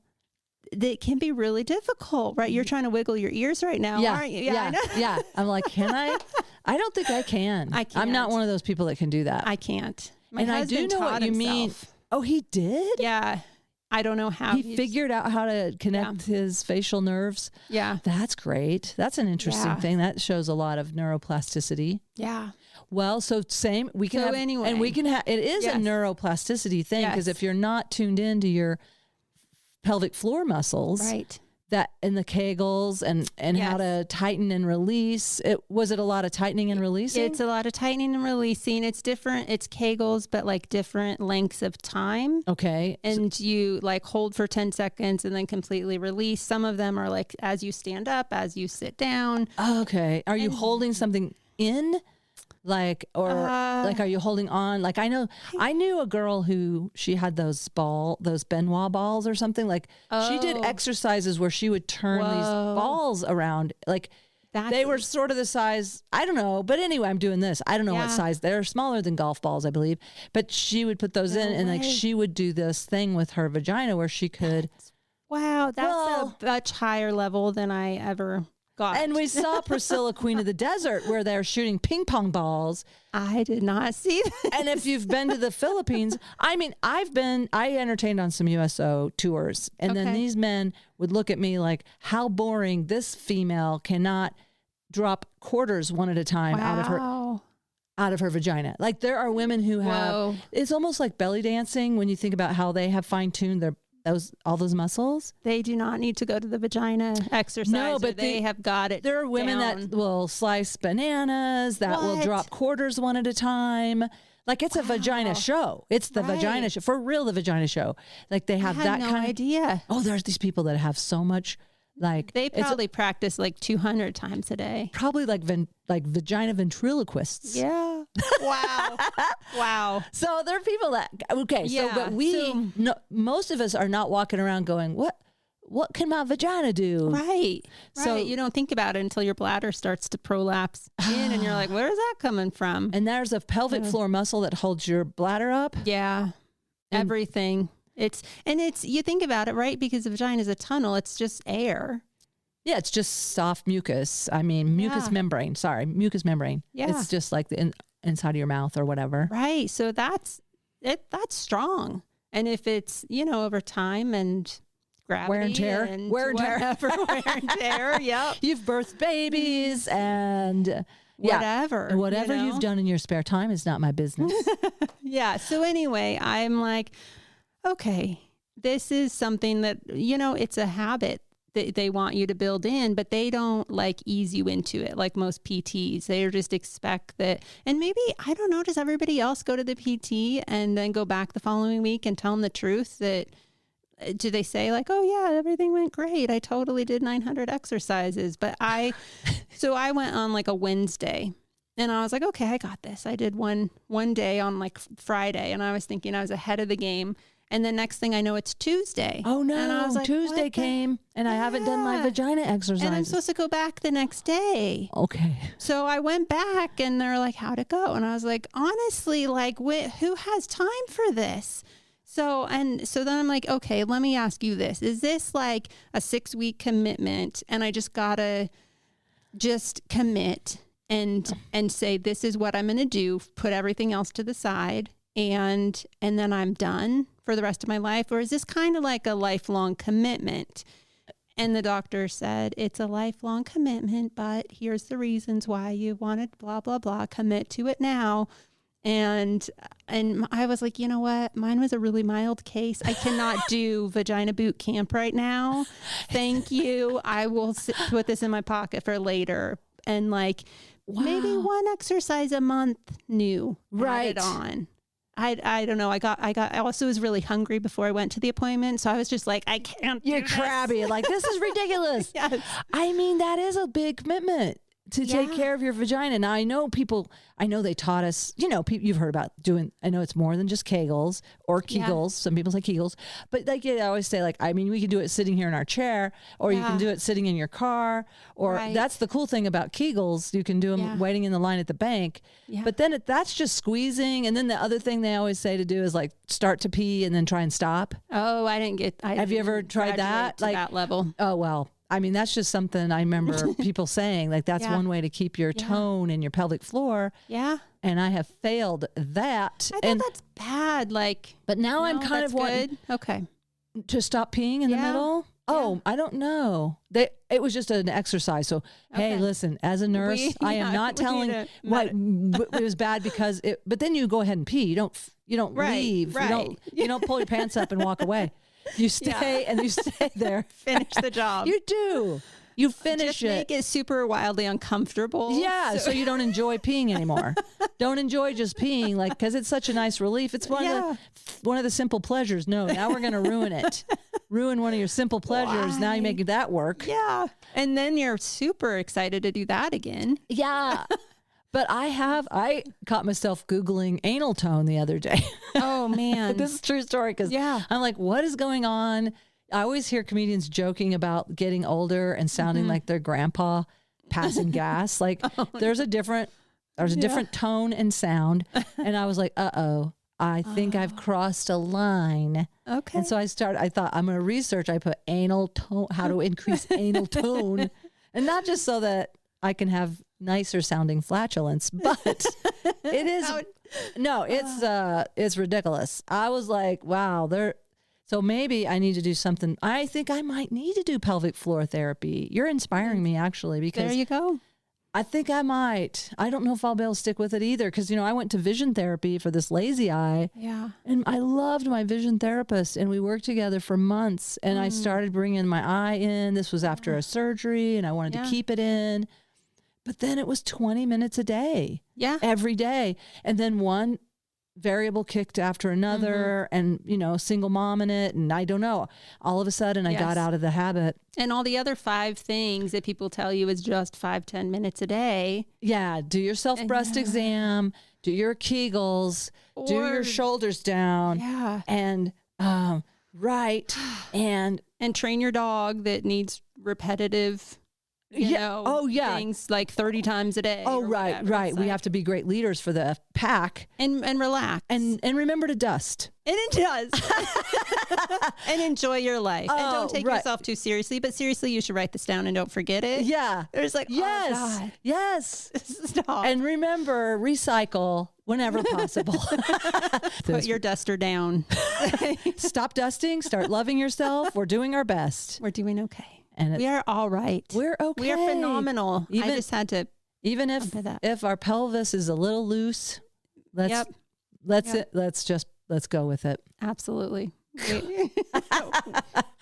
Speaker 2: that can be really difficult, right? You're trying to wiggle your ears right now, aren't you?
Speaker 1: Yeah,
Speaker 2: I know.
Speaker 1: yeah. I'm like, can I? I don't think I can.
Speaker 2: I can't.
Speaker 1: I'm not one of those people that can do that.
Speaker 2: I can't. My
Speaker 1: and I
Speaker 2: husband
Speaker 1: do know what
Speaker 2: taught
Speaker 1: you mean.
Speaker 2: himself.
Speaker 1: Oh, he did?
Speaker 2: Yeah. I don't know how.
Speaker 1: He figured out how to connect his facial nerves.
Speaker 2: Yeah.
Speaker 1: That's great. That's an interesting thing. That shows a lot of neuroplasticity.
Speaker 2: Yeah.
Speaker 1: Well, so same. We can
Speaker 2: So
Speaker 1: have,
Speaker 2: anyway.
Speaker 1: and we can have, it is a neuroplasticity thing because if you're not tuned into your pelvic floor muscles,
Speaker 2: right,
Speaker 1: that in the Kegels and how to tighten and release. Was it a lot of tightening and releasing?
Speaker 2: It's a lot of tightening and releasing. It's different. It's Kegels, but like different lengths of time.
Speaker 1: Okay.
Speaker 2: And you like hold for 10 seconds and then completely release. Some of them are like as you stand up, as you sit down.
Speaker 1: Okay. Are you holding something in? Like, or like, are you holding on? Like, I knew a girl who she had those Benoit balls or something. Like she did exercises where she would turn these balls around. Like they were sort of the size, I don't know. But anyway, I'm doing this. I don't know what size. They're smaller than golf balls, I believe. But she would put those in and like she would do this thing with her vagina where she could.
Speaker 2: Wow. That's a much higher level than I ever got.
Speaker 1: And we saw Priscilla, Queen of the Desert, where they're shooting ping pong balls.
Speaker 2: I did not see that.
Speaker 1: And if you've been to the Philippines, I mean, I entertained on some USO tours. And then these men would look at me like, how boring. This female cannot drop quarters one at a time out of her vagina. Like there are women who have, it's almost like belly dancing when you think about how they have fine-tuned all those muscles.
Speaker 2: They do not need to go to the vagina exercise. No, but they have got it.
Speaker 1: There are women that will slice bananas, that will drop quarters one at a time. Like it's a vagina show. It's the vagina show. For real, the vagina show. Like they have that kind of
Speaker 2: idea.
Speaker 1: Oh, there's these people that have so much. Like
Speaker 2: they probably practice like 200 times a day.
Speaker 1: Probably like vagina ventriloquists.
Speaker 2: Yeah. Wow. Wow.
Speaker 1: So there are people that but most of us are not walking around going, what can my vagina do?
Speaker 2: Right. So you don't think about it until your bladder starts to prolapse in and you're like, where is that coming from?
Speaker 1: And there's a pelvic floor muscle that holds your bladder up.
Speaker 2: Yeah. Everything. It's you think about it, right? Because the vagina is a tunnel. It's just air.
Speaker 1: Yeah, it's just soft mucus. I mean, mucous membrane. Sorry, mucous membrane. Yeah. It's just like the inside of your mouth or whatever.
Speaker 2: Right. So that's strong. And if it's, over time and gravity.
Speaker 1: Wear and tear.
Speaker 2: Wear and tear. Yep.
Speaker 1: You've birthed babies and
Speaker 2: whatever.
Speaker 1: Whatever you've done in your spare time is not my business.
Speaker 2: Yeah. So anyway, I'm like, okay, this is something that, it's a habit that they want you to build in, but they don't like ease you into it like most PTs. They just expect that. And maybe, I don't know, does everybody else go to the PT and then go back the following week and tell them the truth? That do they say like, oh yeah, everything went great. I totally did 900 exercises. But so I went on like a Wednesday. And I was like, okay, I got this. I did one day on like Friday, and I was thinking I was ahead of the game. And the next thing I know, it's Tuesday.
Speaker 1: Oh no!
Speaker 2: And I was like,
Speaker 1: Tuesday came, and I haven't done my vagina exercise.
Speaker 2: And I'm supposed to go back the next day.
Speaker 1: Okay.
Speaker 2: So I went back, and they're like, "How'd it go?" And I was like, honestly, like, who has time for this? So then I'm like, okay, let me ask you this: is this like a 6-week commitment, and I just gotta commit and say this is what I'm going to do, put everything else to the side, and then I'm done for the rest of my life? Or is this kind of like a lifelong commitment? And the doctor said, it's a lifelong commitment, but here's the reasons why you wanted blah, blah, blah, commit to it now. And I was like, you know what? Mine was a really mild case. I cannot do vagina boot camp right now. Thank you. I will put this in my pocket for later. And like, maybe one exercise a month new. Right. On. I don't know. I also was really hungry before I went to the appointment. So I was just like, I can't.
Speaker 1: You're crabby. Like, this is ridiculous.
Speaker 2: Yes.
Speaker 1: I mean, that is a big commitment to take care of your vagina. Now, I know they taught us, you've heard about I know it's more than just Kegels or Kegels. Some people say Kegels, but like I always say, like, I mean, we can do it sitting here in our chair, or you can do it sitting in your car, or that's the cool thing about Kegels. You can do them waiting in the line at the bank, but then that's just squeezing. And then the other thing they always say to do is like start to pee and then try and stop.
Speaker 2: Oh,
Speaker 1: Have you ever tried that?
Speaker 2: Like that level?
Speaker 1: Oh, well. I mean, that's just something I remember people saying, like, that's one way to keep your tone in your pelvic floor.
Speaker 2: Yeah.
Speaker 1: And I have failed that.
Speaker 2: I thought that's bad.
Speaker 1: But now I'm kind of wanting to stop peeing in the middle. Oh, I don't know. It was just an exercise. So, hey, listen, as a nurse, I am not telling what it was bad because but then you go ahead and pee. You don't leave.
Speaker 2: Right.
Speaker 1: You don't pull your pants up and walk away. You stay and you stay there.
Speaker 2: Finish the job.
Speaker 1: You do. You finish
Speaker 2: Just make it super wildly uncomfortable.
Speaker 1: Yeah, so you don't enjoy peeing anymore. Don't enjoy just peeing, like, because it's such a nice relief. It's one of the simple pleasures. No, now we're going to ruin it. Ruin one of your simple pleasures. Why? Now you make that work.
Speaker 2: Yeah, and then you're super excited to do that again.
Speaker 1: Yeah. But I caught myself Googling anal tone the other day.
Speaker 2: Oh, man.
Speaker 1: This is a true story because I'm like, what is going on? I always hear comedians joking about getting older and sounding like their grandpa passing gas. Like there's a different tone and sound. And I was like, I think I've crossed a line. Okay. And so I thought I'm going to research. I put anal tone, how to increase anal tone. And not just so that I can have nicer sounding flatulence, but it is it's ridiculous. I was like, wow, so maybe I need to do something. I think I might need to do pelvic floor therapy. You're inspiring me actually, because
Speaker 2: there you go.
Speaker 1: I think I might. I don't know if I'll be able to stick with it either, because I went to vision therapy for this lazy eye. Yeah. And I loved my vision therapist, and we worked together for months, and I started bringing my eye in. This was after a surgery, and I wanted to keep it in. But then it was 20 minutes a day. Yeah. Every day. And then one variable kicked after another, and, single mom in it. And I don't know. All of a sudden I got out of the habit.
Speaker 2: And all the other 5 things that people tell you is just 5-10 minutes a day.
Speaker 1: Yeah. Do your self-breast exam, do your Kegels, do your shoulders down. Yeah. And,
Speaker 2: and train your dog that needs repetitive things like 30 times a day.
Speaker 1: Oh, right. Like, we have to be great leaders for the pack.
Speaker 2: And relax.
Speaker 1: And remember to dust.
Speaker 2: And it does. And enjoy your life. And don't take yourself too seriously. But seriously, you should write this down and don't forget it.
Speaker 1: Yeah.
Speaker 2: There's like,
Speaker 1: yes.
Speaker 2: Oh, God.
Speaker 1: Yes.
Speaker 2: Stop.
Speaker 1: And remember, recycle whenever possible.
Speaker 2: Put your duster down.
Speaker 1: Stop dusting. Start loving yourself. We're doing our best.
Speaker 2: We're doing okay. And we are all right.
Speaker 1: We're okay.
Speaker 2: We are phenomenal. I just had to,
Speaker 1: even if our pelvis is a little loose, let's go with it.
Speaker 2: Absolutely.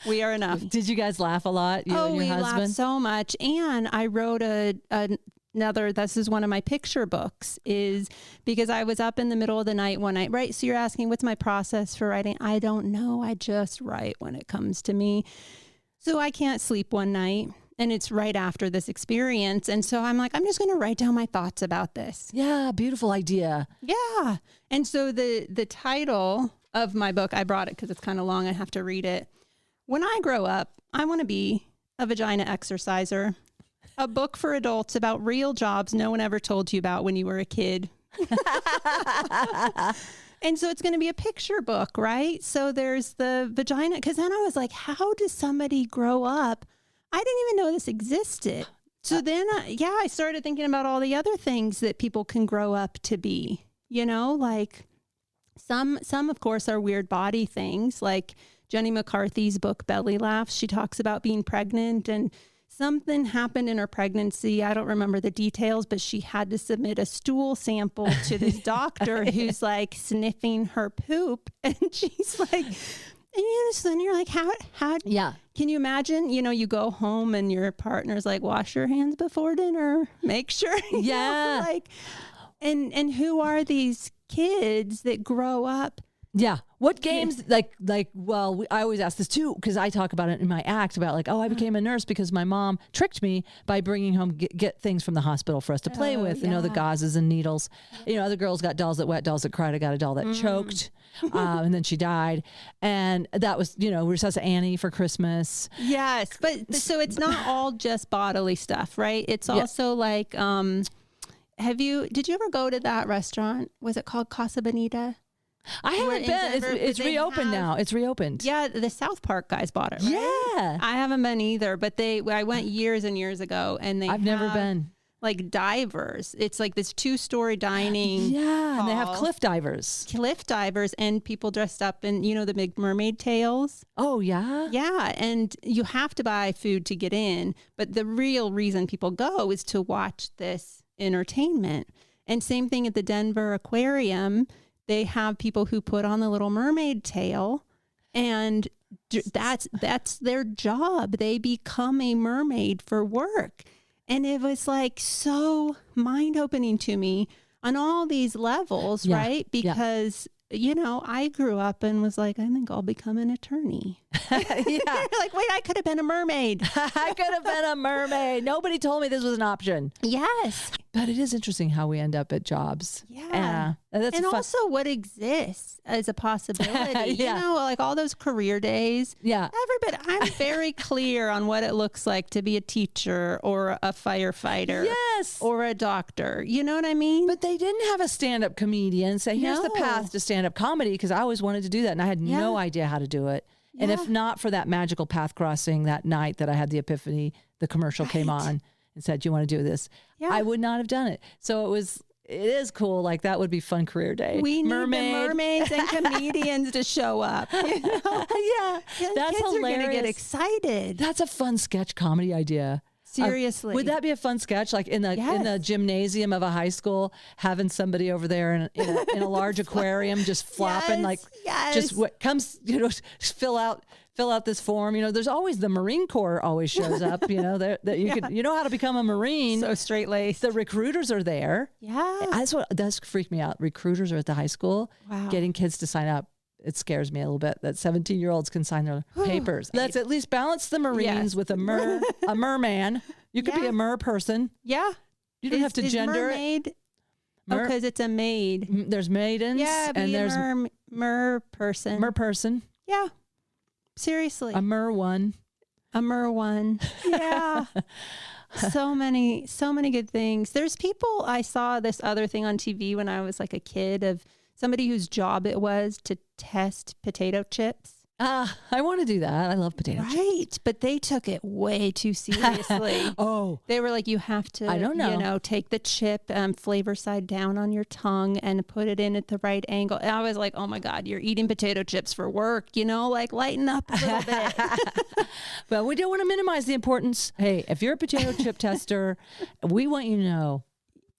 Speaker 2: We are enough.
Speaker 1: Did you guys laugh a lot? You and your husband?
Speaker 2: We laughed so much. And I wrote another, this is one of my picture books, is because I was up in the middle of the night one night, right? So you're asking, what's my process for writing? I don't know. I just write when it comes to me. So I can't sleep one night, and it's right after this experience. And so I'm like, I'm just going to write down my thoughts about this.
Speaker 1: Yeah, beautiful idea.
Speaker 2: Yeah. And so the title of my book, I brought it because it's kind of long. I have to read it. When I grow up, I want to be a Vagina Exerciser, a book for adults about real jobs no one ever told you about when you were a kid. And so it's going to be a picture book, right? So there's the vagina, because then I was like, how does somebody grow up? I didn't even know this existed. So then, I started thinking about all the other things that people can grow up to be, like some of course are weird body things, like Jenny McCarthy's book, Belly Laughs. She talks about being pregnant and something happened in her pregnancy. I don't remember the details, but she had to submit a stool sample to this doctor who's like sniffing her poop. And she's like, and you're like, how, can you imagine, you go home and your partner's like, wash your hands before dinner, make sure, and who are these kids that grow up
Speaker 1: Yeah. What games, well, I always ask this too, because I talk about it in my act about like, I became a nurse because my mom tricked me by bringing home, get things from the hospital for us to play with, the gauzes and needles. Other girls got dolls that wet, dolls that cried. I got a doll that choked, and then she died. And that was, we were supposed to Annie for Christmas.
Speaker 2: Yes. But so it's not all just bodily stuff, right? It's also like, did you ever go to that restaurant? Was it called Casa Bonita?
Speaker 1: I haven't been. It's reopened now. It's reopened.
Speaker 2: Yeah, the South Park guys bought it. Right?
Speaker 1: Yeah,
Speaker 2: I haven't been either, but I went years and years ago, and
Speaker 1: I've never been.
Speaker 2: Like divers. It's like this 2-story dining.
Speaker 1: Yeah, and they have cliff divers.
Speaker 2: And people dressed up in the big mermaid tails.
Speaker 1: Oh yeah.
Speaker 2: Yeah, and you have to buy food to get in, but the real reason people go is to watch this entertainment. And same thing at the Denver Aquarium. They have people who put on the Little Mermaid tail, and that's their job. They become a mermaid for work. And it was like so mind-opening to me on all these levels, right? Because, I grew up and was like, I think I'll become an attorney. Like, wait, I could have been a mermaid.
Speaker 1: I could have been a mermaid. Nobody told me this was an option.
Speaker 2: Yes.
Speaker 1: But it is interesting how we end up at jobs.
Speaker 2: Yeah. And also what exists as a possibility. Like all those career days.
Speaker 1: Yeah.
Speaker 2: I'm very clear on what it looks like to be a teacher or a firefighter.
Speaker 1: Yes.
Speaker 2: Or a doctor. You know what I mean?
Speaker 1: But they didn't have a stand-up comedian say, here's the path to stand-up comedy, because I always wanted to do that. And I had no idea how to do it. Yeah. And if not for that magical path crossing that night that I had the epiphany, the commercial came on and said, you want to do this? Yeah. I would not have done it. So it is cool. Like that would be fun career day.
Speaker 2: We need the mermaids and comedians to show up.
Speaker 1: Yeah. That's
Speaker 2: kids
Speaker 1: hilarious.
Speaker 2: Are gonna get excited.
Speaker 1: That's a fun sketch comedy idea.
Speaker 2: Seriously.
Speaker 1: Would that be a fun sketch? Like in the gymnasium of a high school, having somebody over there in a large aquarium just flopping just what comes, fill out this form. There's always the Marine Corps always shows up, that you could, how to become a Marine.
Speaker 2: So straight laced.
Speaker 1: The recruiters are there.
Speaker 2: Yeah.
Speaker 1: That's what does freak me out. Recruiters are at the high school getting kids to sign up. It scares me a little bit that 17-year-olds can sign their papers. Let's at least balance the Marines with a merman. You could be a mer person.
Speaker 2: Yeah.
Speaker 1: You don't have to gender
Speaker 2: mermaid it. Because it's a maid.
Speaker 1: There's maidens.
Speaker 2: Yeah, and there's mer person.
Speaker 1: Mer person.
Speaker 2: Yeah. Seriously.
Speaker 1: A mer one.
Speaker 2: Yeah. So many good things. There's people, I saw this other thing on TV when I was like a kid of somebody whose job it was to test potato chips.
Speaker 1: I want to do that. I love potato chips.
Speaker 2: Right. But they took it way too seriously. They were like, you have to,
Speaker 1: I don't know.
Speaker 2: Take the chip flavor side down on your tongue and put it in at the right angle. And I was like, oh my God, you're eating potato chips for work, like lighten up a little bit.
Speaker 1: But we don't want to minimize the importance. Hey, if you're a potato chip tester, we want you to know,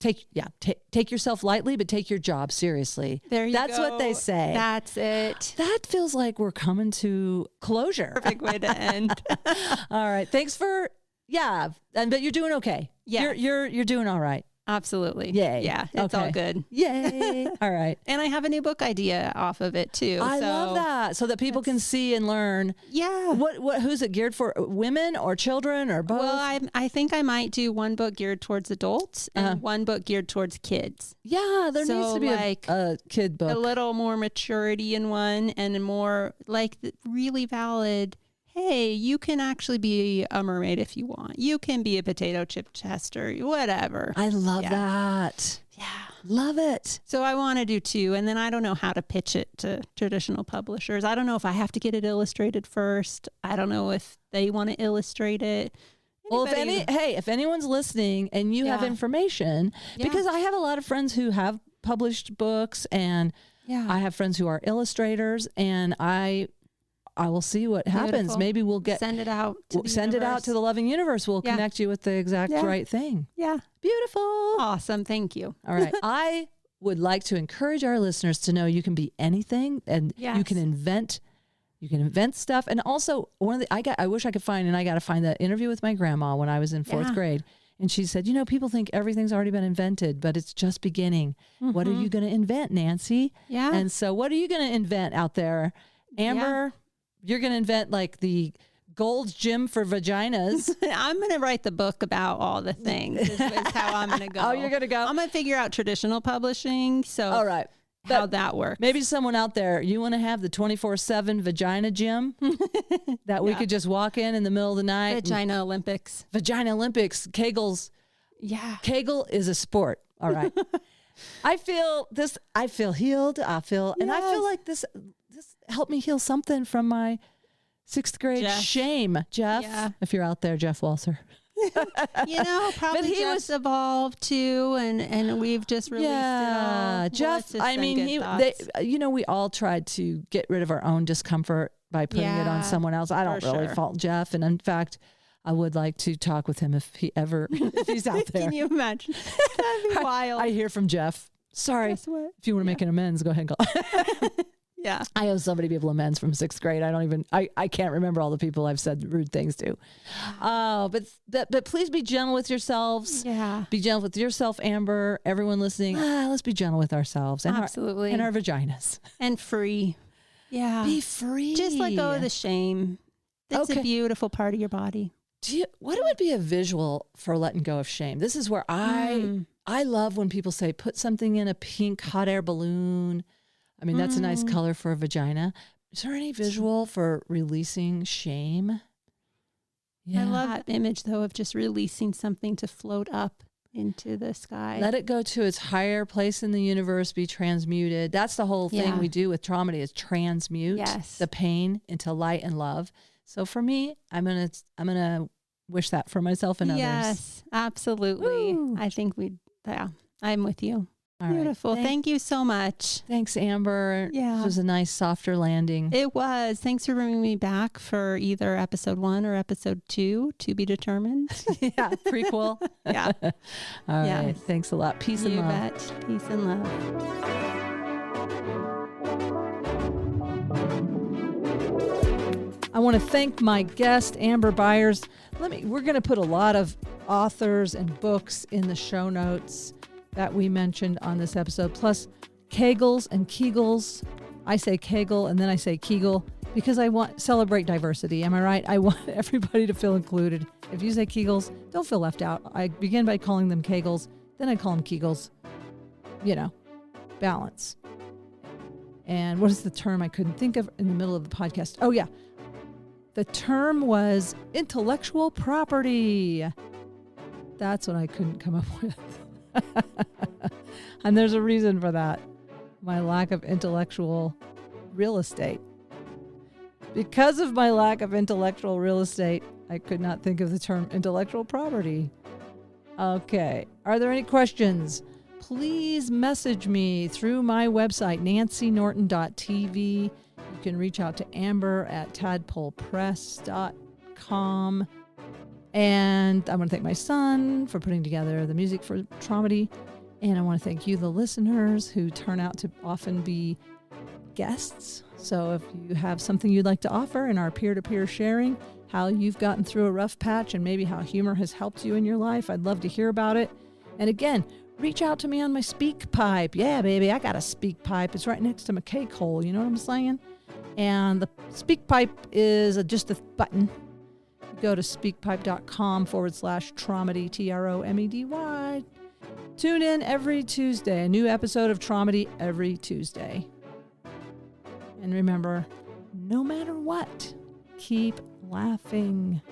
Speaker 1: take yourself lightly, but take your job seriously.
Speaker 2: There you go.
Speaker 1: That's what they say.
Speaker 2: That's it.
Speaker 1: That feels like we're coming to closure.
Speaker 2: Perfect way to end.
Speaker 1: All right. Thanks for, but you're doing okay.
Speaker 2: Yeah.
Speaker 1: You're doing all right.
Speaker 2: Absolutely.
Speaker 1: Yay.
Speaker 2: Yeah. It's all good.
Speaker 1: Yay. All right.
Speaker 2: And I have a new book idea off of it too.
Speaker 1: I love that. So that people can see and learn.
Speaker 2: Yeah.
Speaker 1: Who's it geared for? Women or children or both?
Speaker 2: Well, I think I might do one book geared towards adults and one book geared towards kids.
Speaker 1: Yeah. There needs to be a kid book.
Speaker 2: A little more maturity in one and a more like really valid. Hey, you can actually be a mermaid if you want. You can be a potato chip tester, whatever.
Speaker 1: I love that.
Speaker 2: Yeah.
Speaker 1: Love it.
Speaker 2: So I want to do two. And then I don't know how to pitch it to traditional publishers. I don't know if I have to get it illustrated first. I don't know if they want to illustrate it.
Speaker 1: Well, if anyone's listening and you have information, because I have a lot of friends who have published books and I have friends who are illustrators, and I will see what happens.
Speaker 2: Beautiful.
Speaker 1: Maybe we'll
Speaker 2: send it out.
Speaker 1: Send it out to the loving universe. We'll connect you with the exact right thing.
Speaker 2: Yeah.
Speaker 1: Beautiful.
Speaker 2: Awesome. Thank you.
Speaker 1: All right. I would like to encourage our listeners to know you can be anything, and you can invent stuff. And also I wish I could find, and I got to find that interview with my grandma when I was in fourth grade. And she said, people think everything's already been invented, but it's just beginning. What are you going to invent, Nancy?
Speaker 2: Yeah.
Speaker 1: And so what are you going to invent out there? Amber, you're going to invent like the Gold's Gym for vaginas.
Speaker 2: I'm going to write the book about all the things is how I'm going to go.
Speaker 1: Oh, you're going to go?
Speaker 2: I'm going to figure out traditional publishing. So
Speaker 1: all right.
Speaker 2: How that works.
Speaker 1: Maybe someone out there, you want to have the 24/7 vagina gym that we could just walk in the middle of the night.
Speaker 2: Vagina Olympics.
Speaker 1: Vagina Olympics, Kegels.
Speaker 2: Yeah.
Speaker 1: Kegel is a sport. All right. I feel healed. And I feel like this helped me heal something from my 6th grade shame. Jeff, if you're out there, Jeff Walser.
Speaker 2: Probably Jeff's evolved too, and we've just released it all.
Speaker 1: Jeff, we all tried to get rid of our own discomfort by putting it on someone else. I don't really fault Jeff, and in fact, I would like to talk with him if he's out there.
Speaker 2: Can you imagine? That'd be wild.
Speaker 1: I hear from Jeff. Sorry. Guess what? If you want to make an amends, go ahead and call.
Speaker 2: Yeah.
Speaker 1: I owe so many people amends from 6th grade. I can't remember all the people I've said rude things to. But please be gentle with yourselves.
Speaker 2: Yeah.
Speaker 1: Be gentle with yourself, Amber. Everyone listening. Let's be gentle with ourselves. And
Speaker 2: absolutely.
Speaker 1: And our vaginas.
Speaker 2: And free. Yeah.
Speaker 1: Be free.
Speaker 2: Just let go of the shame. That's a beautiful part of your body.
Speaker 1: What would be a visual for letting go of shame? This is where I love when people say, put something in a pink hot air balloon. I mean, that's a nice color for a vagina. Is there any visual for releasing shame?
Speaker 2: Yeah. I love that image, though, of just releasing something to float up into the sky.
Speaker 1: Let it go to its higher place in the universe, be transmuted. That's the whole thing we do with trauma is transmute the pain into light and love. So for me, I'm gonna wish that for myself and others.
Speaker 2: Yes, absolutely. Woo. I think I'm with you. All beautiful. Right. Thank you so much.
Speaker 1: Thanks, Amber. Yeah. This was a nice, softer landing.
Speaker 2: It was. Thanks for bringing me back for either episode 1 or episode 2 to be determined.
Speaker 1: Yeah. Prequel.
Speaker 2: Yeah.
Speaker 1: All right. Thanks a lot. Peace and love.
Speaker 2: You bet. Peace and love.
Speaker 1: I want to thank my guest, Amber Byers. We're going to put a lot of authors and books in the show notes that we mentioned on this episode, plus Kegels and Kegels. I say Kegel and then I say Kegel because I want celebrate diversity. Am I right? I want everybody to feel included. If you say Kegels, don't feel left out. I begin by calling them Kegels, then I call them Kegels. Balance. And what is the term I couldn't think of in the middle of the podcast? Oh, yeah. The term was intellectual property. That's what I couldn't come up with. And there's a reason for that. My lack of intellectual real estate. Because of my lack of intellectual real estate, I could not think of the term intellectual property. Okay. Are there any questions? Please message me through my website, nancynorton.tv. You can reach out to Amber at tadpolepress.com. And I want to thank my son for putting together the music for Traumedy. And I want to thank you, the listeners, who turn out to often be guests. So if you have something you'd like to offer in our peer-to-peer sharing, how you've gotten through a rough patch and maybe how humor has helped you in your life, I'd love to hear about it. And again, reach out to me on my speak pipe. Yeah, baby, I got a speak pipe. It's right next to my cake hole. You know what I'm saying? And the speak pipe is just a button. Go to speakpipe.com/Traumedy, Tromedy. Tune in every Tuesday, a new episode of Traumedy every Tuesday. And remember, no matter what, keep laughing.